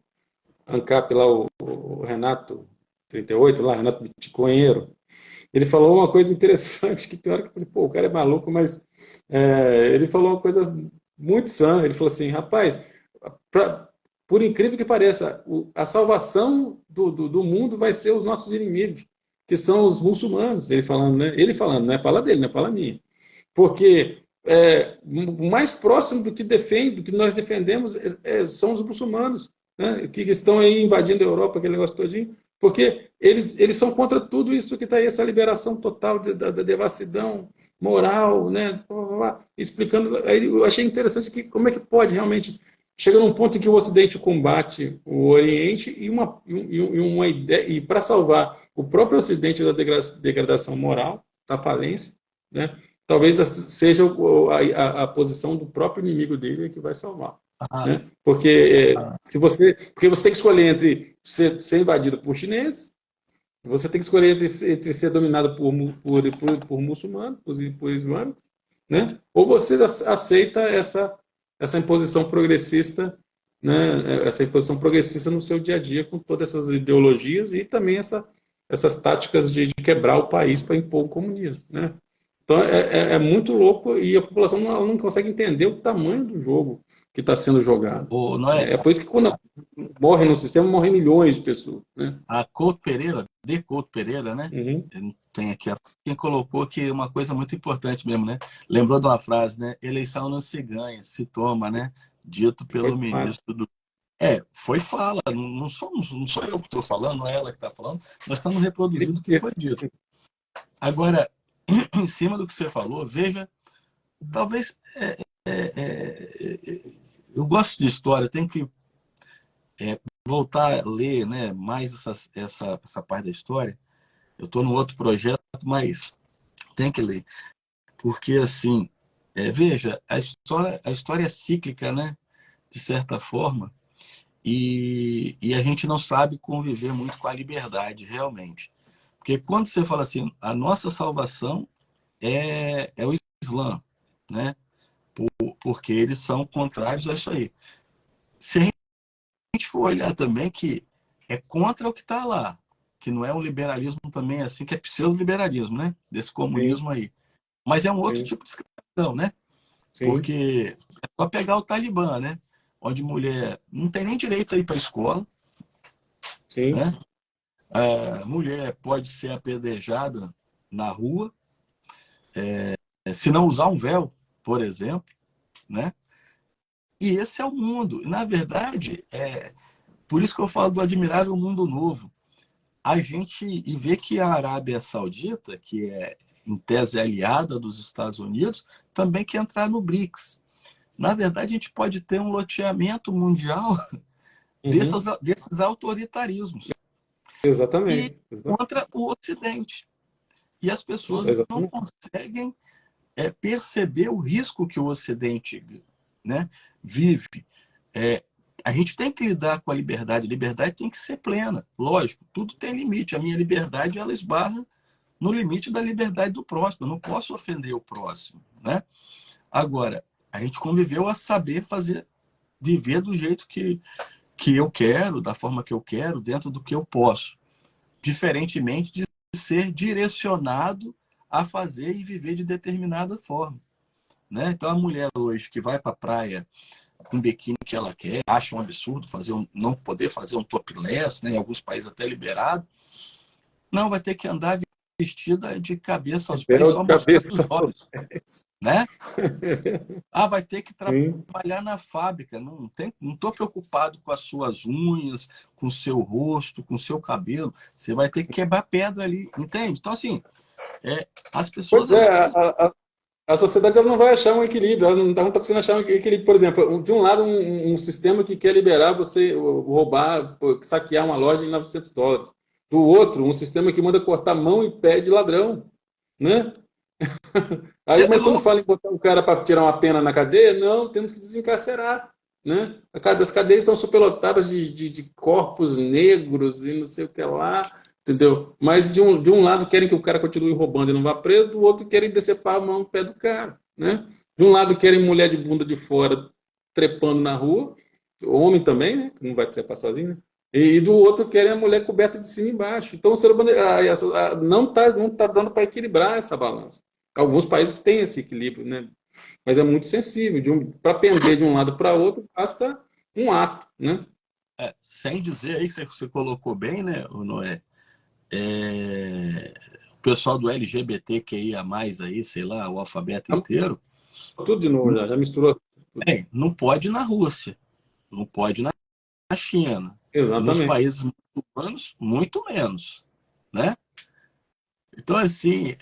ANCAP lá, o Renato 38 lá, Renato Bitcoinheiro. Ele falou uma coisa interessante, que tem hora que pô, o cara é maluco, mas ele falou uma coisa muito sã. Ele falou assim, rapaz, pra, por incrível que pareça, a salvação do mundo vai ser os nossos inimigos, que são os muçulmanos. Ele falando, né? Fala dele, não é fala minha. Porque o mais próximo do que defende, do que nós defendemos, são os muçulmanos, né, que estão aí invadindo a Europa, aquele negócio todinho, porque eles são contra tudo isso que está aí, essa liberação total da devassidão moral, né, explicando. Aí eu achei interessante que como é que pode realmente chega num ponto em que o Ocidente combate o Oriente uma ideia, e para salvar o próprio Ocidente da degradação moral, da falência, né, talvez seja a posição do próprio inimigo dele que vai salvar. Ah, Né? Porque você tem que escolher entre ser invadido por chineses, você tem que escolher entre ser dominado por muçulmanos, por islâmicos, né? Ou você aceita essa imposição progressista, né? Essa imposição progressista no seu dia a dia, com todas essas ideologias e também essas táticas de quebrar o país para impor o comunismo. Né? Então é muito louco e a população não consegue entender o tamanho do jogo que está sendo jogado. não é, É por isso que quando morre no sistema, morrem milhões de pessoas. Né? a Couto Pereira, de Couto Pereira, né? Uhum. Tem aqui quem colocou que uma coisa muito importante mesmo, né? Lembrou de uma frase, né? Eleição não se ganha, se toma, né? Dito Foi pelo claro. ministro do. Foi fala, não sou eu que estou falando, não é ela que está falando, nós estamos reproduzindo o que foi dito. Agora, em cima do que você falou, veja, talvez. Eu gosto de história, tenho que voltar a ler, né, mais essa parte da história. Eu estou num outro projeto, mas tem que ler. Porque, assim, veja, a história é cíclica, né, de certa forma, e a gente não sabe conviver muito com a liberdade, realmente. Porque quando você fala assim, a nossa salvação é o Islã, né? Porque eles são contrários a isso aí. Se a gente for olhar também que é contra o que está lá, que não é um liberalismo também assim, que é pseudo-liberalismo, né? Desse Sim, comunismo aí. Mas é um outro sim, tipo de escravidão, né? sim, Porque é só pegar o Talibã, né? Onde mulher não tem nem direito a ir para a escola, sim. né? A mulher pode ser apedrejada na rua, se não usar um véu, por exemplo, né? E esse é o mundo. Na verdade, por isso que eu falo do admirável mundo novo. A gente e vê que a Arábia Saudita, que é em tese aliada dos Estados Unidos, também quer entrar no BRICS. Na verdade, a gente pode ter um loteamento mundial Uhum. desses autoritarismos e Exatamente. contra o Ocidente. E as pessoas não Exatamente. conseguem perceber o risco que o Ocidente, né, vive. A gente tem que lidar com a liberdade. A liberdade tem que ser plena. Lógico, tudo tem limite. A minha liberdade ela esbarra no limite da liberdade do próximo. Eu não posso ofender o próximo, né? Agora, a gente conviveu a saber viver do jeito que eu quero, da forma que eu quero, dentro do que eu posso. Diferentemente de ser direcionado a fazer e viver de determinada forma, né? Então, a mulher hoje que vai para a praia com o biquíni que ela quer, acha um absurdo não poder fazer um topless, né? Em alguns países até liberado. Não, vai ter que andar vestida de cabeça aos pés, Belo só de mostrando cabeça. os olhos, né? Ah, vai ter que Sim. trabalhar na fábrica. Não estou preocupado com as suas unhas, com o seu rosto, com o seu cabelo. Você vai ter que quebrar pedra ali, entende? Então, assim, as pessoas Pois elas é, estão. a sociedade ela não vai achar um equilíbrio, ela não está conseguindo achar um equilíbrio. Por exemplo, de um lado, um sistema que quer liberar você roubar, saquear uma loja em US$ 900. Do outro, um sistema que manda cortar mão e pé de ladrão, né? Aí, É mas quando louco. fala em botar o cara para tirar uma pena na cadeia, não, temos que desencarcerar, né? As cadeias estão superlotadas de corpos negros e não sei o que lá, entendeu? Mas de um lado querem que o cara continue roubando e não vá preso, do outro querem decepar a mão no pé do cara, né? De um lado querem mulher de bunda de fora trepando na rua, homem também, né? Que não vai trepar sozinho, né? E do outro querem a mulher coberta de cima e embaixo. Então o ser humano não tá dando para equilibrar essa balança. Alguns países têm esse equilíbrio, né? Mas é muito sensível. Para pender de um lado para outro, basta um ato, né? Sem dizer aí que você colocou bem, né, o Noé? O pessoal do LGBTQIA+, aí, sei lá, o alfabeto inteiro, Tudo de novo, já misturou tudo. não pode ir na Rússia, não pode ir na China. E nos Exatamente. países muçulmanos, muito menos, né? Então, assim,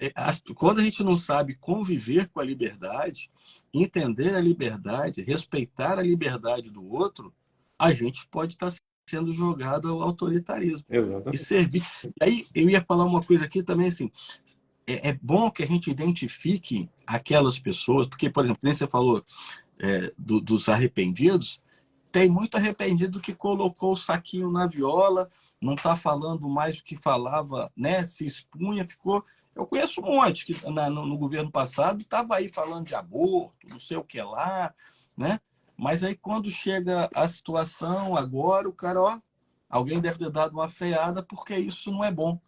quando a gente não sabe conviver com a liberdade, entender a liberdade, respeitar a liberdade do outro, a gente pode estar sendo jogado ao autoritarismo e Exatamente. servir. E aí, eu ia falar uma coisa aqui também, assim, é bom que a gente identifique aquelas pessoas, porque, por exemplo, nem você falou dos arrependidos, tem muito arrependido que colocou o saquinho na viola, não está falando mais o que falava, né? Se expunha, ficou. Eu conheço um monte que no governo passado estava aí falando de aborto, não sei o que lá, né? Mas aí quando chega a situação agora, o cara, ó, alguém deve ter dado uma freada porque isso não é bom.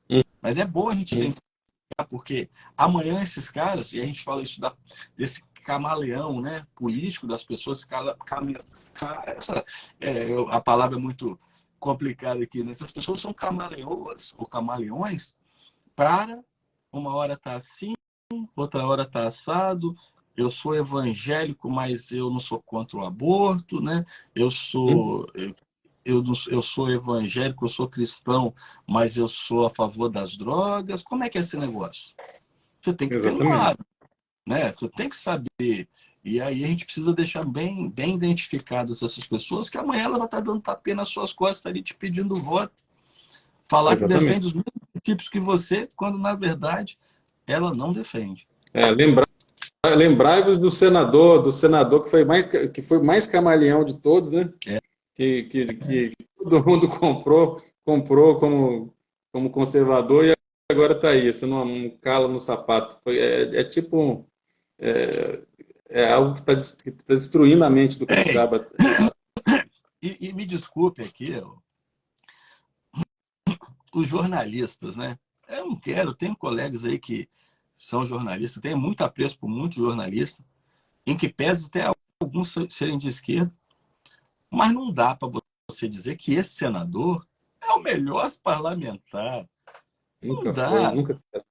Mas é bom a gente Uhum. identificar, porque amanhã esses caras, e a gente fala isso desse camaleão, né, político das pessoas, a palavra é muito complicada aqui, né? Essas pessoas são camaleoas ou camaleões para uma hora tá assim, outra hora tá assado. Eu sou evangélico, mas eu não sou contra o aborto, né? Eu sou eu sou evangélico, eu sou cristão, mas eu sou a favor das drogas. Como é que é esse negócio? Você tem que ter um Exatamente. lado, né? Você tem que saber. E aí a gente precisa deixar bem, bem identificadas essas pessoas, que amanhã ela vai estar dando tapinha nas suas costas ali te pedindo voto. Falar que Exatamente. defende os mesmos princípios que você, quando na verdade ela não defende. Lembrai-vos do senador que foi mais camaleão de todos, né? Que todo mundo comprou como conservador e agora está aí, você não cala no sapato. Tipo, é, é algo que está destruindo a mente do Ei, capixaba. e me desculpe aqui, os jornalistas, né? Eu não quero, tenho colegas aí que são jornalistas, tenho muito apreço por muitos jornalistas, em que pese até alguns serem de esquerda, mas não dá para você dizer que esse senador é o melhor parlamentar. Não Nunca foi, dá. nunca será.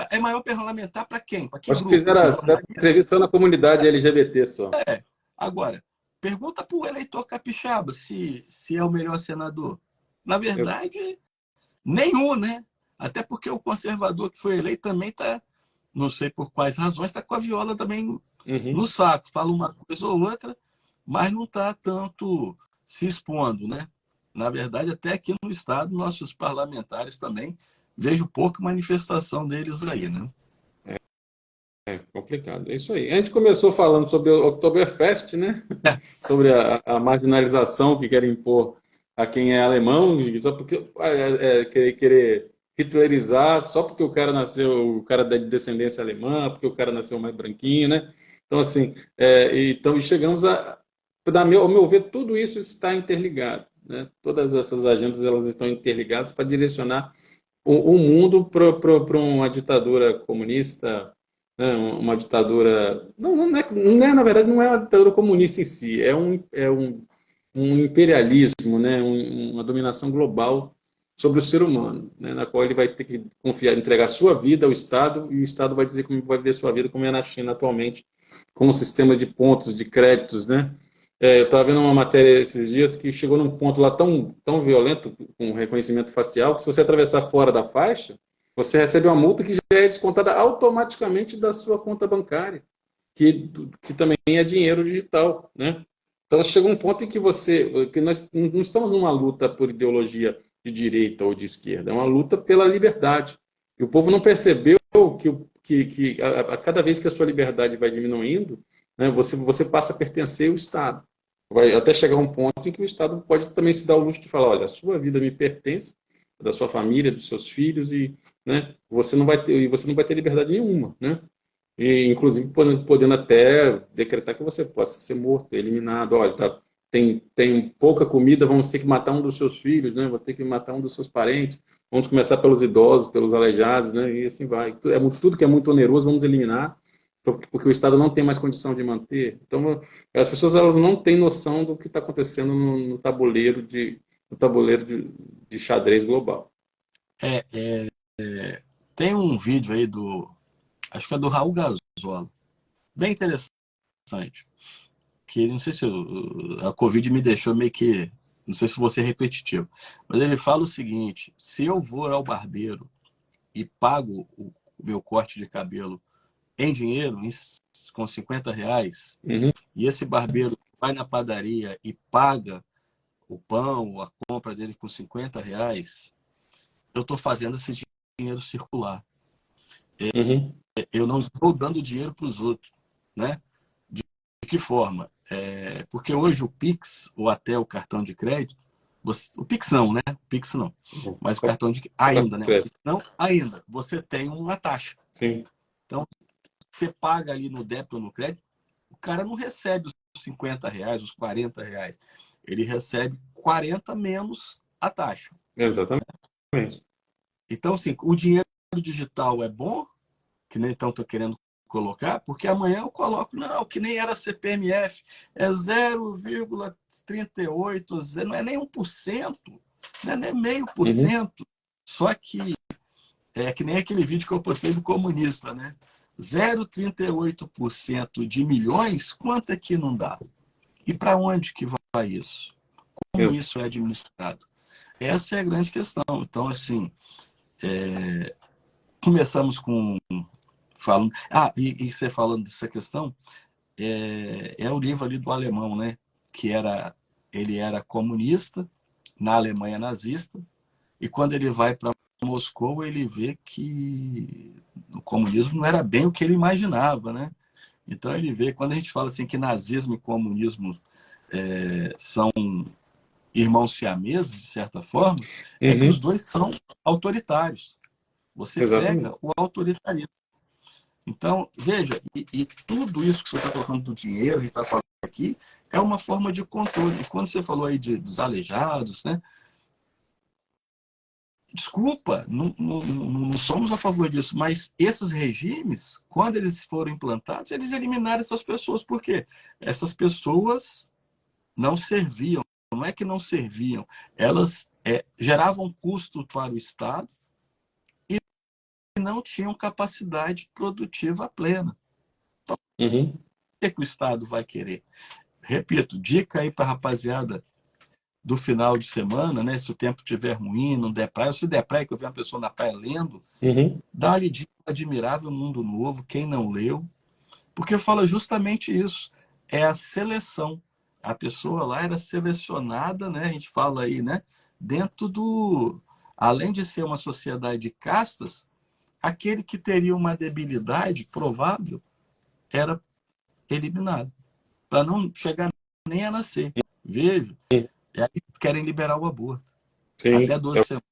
É maior parlamentar para quem? Para que Acho que grupo? Para os fizeram jornalistas? entrevista só na comunidade LGBT só. Agora, pergunta para o eleitor capixaba se é o melhor senador. Na verdade, nenhum, né? Até porque o conservador que foi eleito também está, não sei por quais razões, está com a viola também no Uhum. saco. Fala uma coisa ou outra, mas não está tanto se expondo, né? Na verdade, até aqui no Estado, nossos parlamentares também, vejo pouca manifestação deles aí, né? É complicado, é isso aí. A gente começou falando sobre o Oktoberfest, né? Sobre a marginalização que querem impor a quem é alemão, só porque querer hitlerizar, só porque o cara nasceu, o cara é de descendência alemã, porque o cara nasceu mais branquinho, né? Então, assim, e chegamos ao meu ver, tudo isso está interligado, né? Todas essas agendas, elas estão interligadas para direcionar o mundo para uma ditadura comunista, né, uma ditadura. Na verdade, não é uma ditadura comunista em si, um imperialismo, né, uma dominação global sobre o ser humano, né, na qual ele vai ter que confiar, entregar sua vida ao Estado, e o Estado vai dizer como vai viver sua vida, como é na China atualmente, com um sistema de pontos, de créditos, né? Eu estava vendo uma matéria esses dias que chegou num ponto lá tão violento, com reconhecimento facial, que se você atravessar fora da faixa, você recebe uma multa que já é descontada automaticamente da sua conta bancária, que também é dinheiro digital, né? Então chega um ponto em que nós não estamos numa luta por ideologia de direita ou de esquerda, é uma luta pela liberdade. E o povo não percebeu que a cada vez que a sua liberdade vai diminuindo, né, você passa a pertencer ao Estado. Vai até chegar um ponto em que o Estado pode também se dar o luxo de falar, olha, a sua vida me pertence, da sua família, dos seus filhos, e, né, você não vai ter liberdade nenhuma, né? E, inclusive, podendo até decretar que você possa ser morto, eliminado. Olha, tá, tem pouca comida, vamos ter que matar um dos seus filhos, né? Vou ter que matar um dos seus parentes. Vamos começar pelos idosos, pelos aleijados, né? E assim vai. Tudo que é muito oneroso, vamos eliminar, porque o Estado não tem mais condição de manter. Então, as pessoas elas não têm noção do que está acontecendo no tabuleiro de xadrez global. É, é, tem um vídeo aí acho que é do Raul Gazola, bem interessante, que não sei se a Covid me deixou meio que, não sei se vou ser repetitivo, mas ele fala o seguinte: se eu vou ao barbeiro e pago o meu corte de cabelo em dinheiro, com R$ 50, Uhum, e esse barbeiro vai na padaria e paga o pão, a compra dele com R$ 50, eu estou fazendo esse dinheiro circular. uhum, Eu não estou dando dinheiro para os outros, né? De que forma? Porque hoje o Pix, ou até o cartão de crédito, o Pix não, né? O Pix não. uhum. Mas o cartão de ainda, né? O Pix não, ainda. Você tem uma taxa. Sim. Então, você paga ali no débito ou no crédito, o cara não recebe os R$ 50, os R$ 40. Ele recebe 40 menos a taxa. Exatamente. Então, assim, o dinheiro digital é bom, que nem então estou querendo colocar, porque amanhã eu coloco, não, que nem era CPMF, é 0,38, não é nem 1%, não é nem meio por Uhum. cento. Só que é que nem aquele vídeo que eu postei do comunista, né? 0,38% de milhões, quanto é que não dá? E para onde que vai isso? Como isso é administrado? Essa é a grande questão. Então, assim, começamos com falando. E você falando dessa questão, é o livro ali do alemão, né? Que ele era comunista na Alemanha nazista, e quando ele vai para Moscou, ele vê que o comunismo não era bem o que ele imaginava, né? Então ele vê, quando a gente fala assim que nazismo e comunismo são irmãos siameses, de certa forma, é que os Uhum. dois são autoritários. Você pega Exatamente. o autoritarismo. Então, veja, e tudo isso que você está colocando do dinheiro, a gente está falando aqui, é uma forma de controle. E quando você falou aí dos aleijados, né? Desculpa, não somos a favor disso, mas esses regimes, quando eles foram implantados, eles eliminaram essas pessoas. Por quê? Essas pessoas não serviam, não é que não serviam, elas geravam custo para o Estado e não tinham capacidade produtiva plena. Então, Uhum. o que o Estado vai querer? Repito, dica aí para a rapaziada do final de semana, né? Se o tempo estiver ruim, não der praia, se der praia, que eu vejo uma pessoa na praia lendo, Uhum. dá uma lidinha, Admirável Mundo Novo, quem não leu, porque fala justamente isso, é a seleção. A pessoa lá era selecionada, né? A gente fala aí, né? Dentro além de ser uma sociedade de castas, aquele que teria uma debilidade provável era eliminado, para não chegar nem a nascer. Veja, e aí querem liberar o aborto. Até Sim. 12 semanas.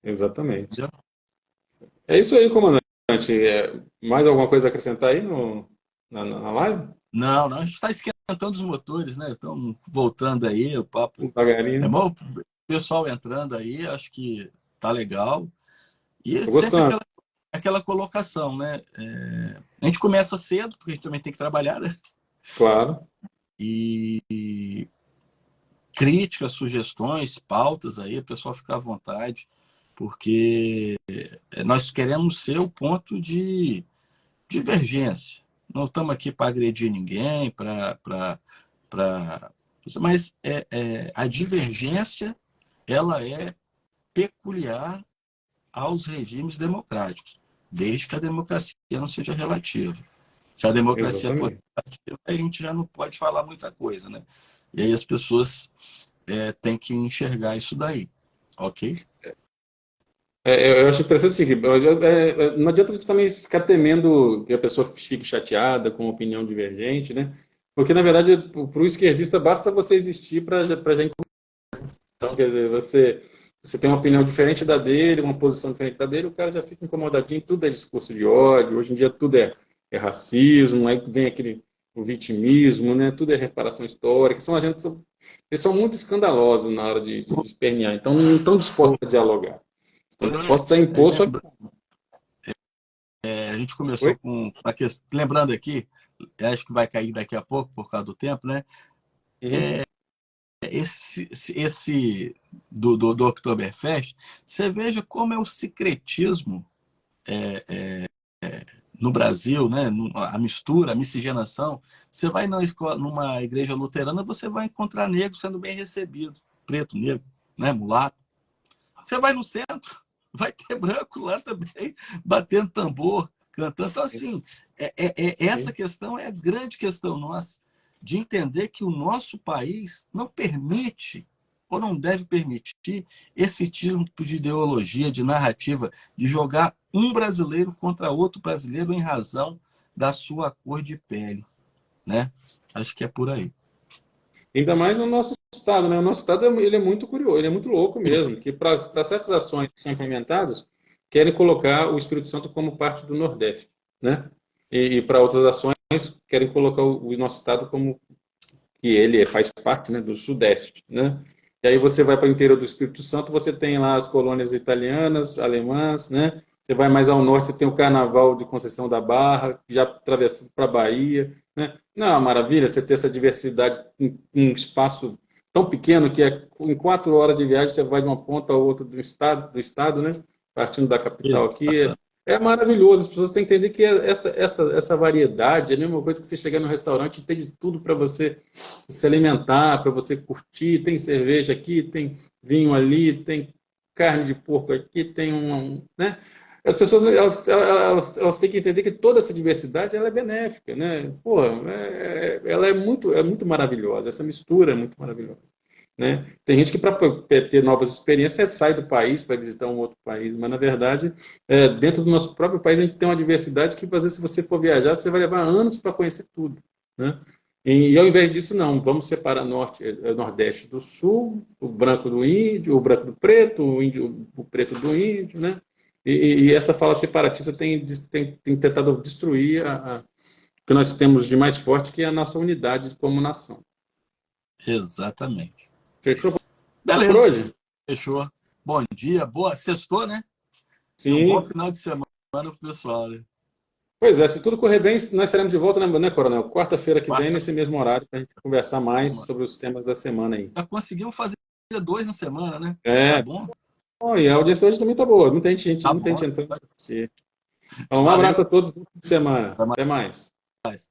Exatamente. Entendeu? É isso aí, comandante. Mais alguma coisa a acrescentar aí na live? Não, não, a gente está esquentando os motores, né? Estamos voltando aí, o papo. É Devagarinho. bom, o pessoal entrando aí, acho que tá legal. E Tô sempre aquela gostando. aquela colocação, né? A gente começa cedo, porque a gente também tem que trabalhar, né? Claro. E críticas, sugestões, pautas aí, o pessoal fica à vontade, porque nós queremos ser o ponto de divergência. Não estamos aqui para agredir ninguém, mas a divergência ela é peculiar aos regimes democráticos, desde que a democracia não seja relativa. Se a democracia for Exatamente. relativa, a gente já não pode falar muita coisa, né? E aí as pessoas têm que enxergar isso daí, ok? Eu acho interessante o seguinte, não adianta a gente também ficar temendo que a pessoa fique chateada com uma opinião divergente, né? Porque, na verdade, para o esquerdista basta você existir para já então, quer dizer, você tem uma opinião diferente da dele, uma posição diferente da dele, o cara já fica incomodadinho, tudo é discurso de ódio, hoje em dia tudo é racismo, aí vem o vitimismo, né? Tudo é reparação histórica, eles são muito escandalosos na hora de espernear, então não estão dispostos a dialogar, estão dispostos a impor sua... A gente começou Oi? com lembrando aqui, acho que vai cair daqui a pouco por causa do tempo, né? Uhum. Esse do Oktoberfest, você veja como é o secretismo no Brasil, né? A mistura, a miscigenação. Você vai numa igreja luterana, você vai encontrar negro sendo bem recebido, preto, negro, né? Mulato. Você vai no centro, vai ter branco lá também, batendo tambor, cantando. Então, assim, essa questão é a grande questão nossa, de entender que o nosso país não permite, ou não deve permitir, esse tipo de ideologia, de narrativa, de jogar um brasileiro contra outro brasileiro em razão da sua cor de pele, né? Acho que é por aí. Ainda mais no nosso estado, né? O nosso estado ele é muito curioso, ele é muito louco mesmo, que para certas ações que são implementadas, querem colocar o Espírito Santo como parte do Nordeste, né? E para outras ações, querem colocar o nosso estado como que ele faz parte, né, do Sudeste, né? E aí você vai para o interior do Espírito Santo, você tem lá as colônias italianas, alemãs, né? Você vai mais ao norte, você tem o Carnaval de Conceição da Barra, já atravessa para a Bahia, né? Não é uma maravilha você ter essa diversidade em um espaço tão pequeno que em 4 horas de viagem você vai de uma ponta a outra do estado, né? Partindo da capital aqui. É maravilhoso, as pessoas têm que entender que essa variedade é a mesma coisa que você chegar no restaurante e tem de tudo para você se alimentar, para você curtir. Tem cerveja aqui, tem vinho ali, tem carne de porco aqui, tem né? As pessoas elas têm que entender que toda essa diversidade ela é benéfica, né? Pô, ela é muito maravilhosa, essa mistura é muito maravilhosa. Né? Tem gente que para ter novas experiências sai do país para visitar um outro país, mas na verdade, dentro do nosso próprio país a gente tem uma diversidade que às vezes se você for viajar, você vai levar anos para conhecer tudo. Né? E ao invés disso, não, vamos separar Nordeste do Sul, o branco do índio, o branco do preto, o preto do índio, né? E essa fala separatista tem tentado destruir o que nós temos de mais forte, que é a nossa unidade como nação. Exatamente. Fechou por Beleza, hoje? fechou. Bom dia, boa sextou, né? E um bom Sim. final de semana pro pessoal, né? Pois é, se tudo correr bem, nós estaremos de volta, né, Coronel? Quarta-feira que vem, Quarta, nesse mesmo horário, para a gente conversar mais sobre os temas da semana aí. já conseguimos fazer 2 na semana, né? Tá É, bom? bom, e a audiência hoje também tá boa. Tá Muita bom. gente entrando para assistir. Então, um Valeu. abraço a todos, bom fim de semana. Até mais. Até mais.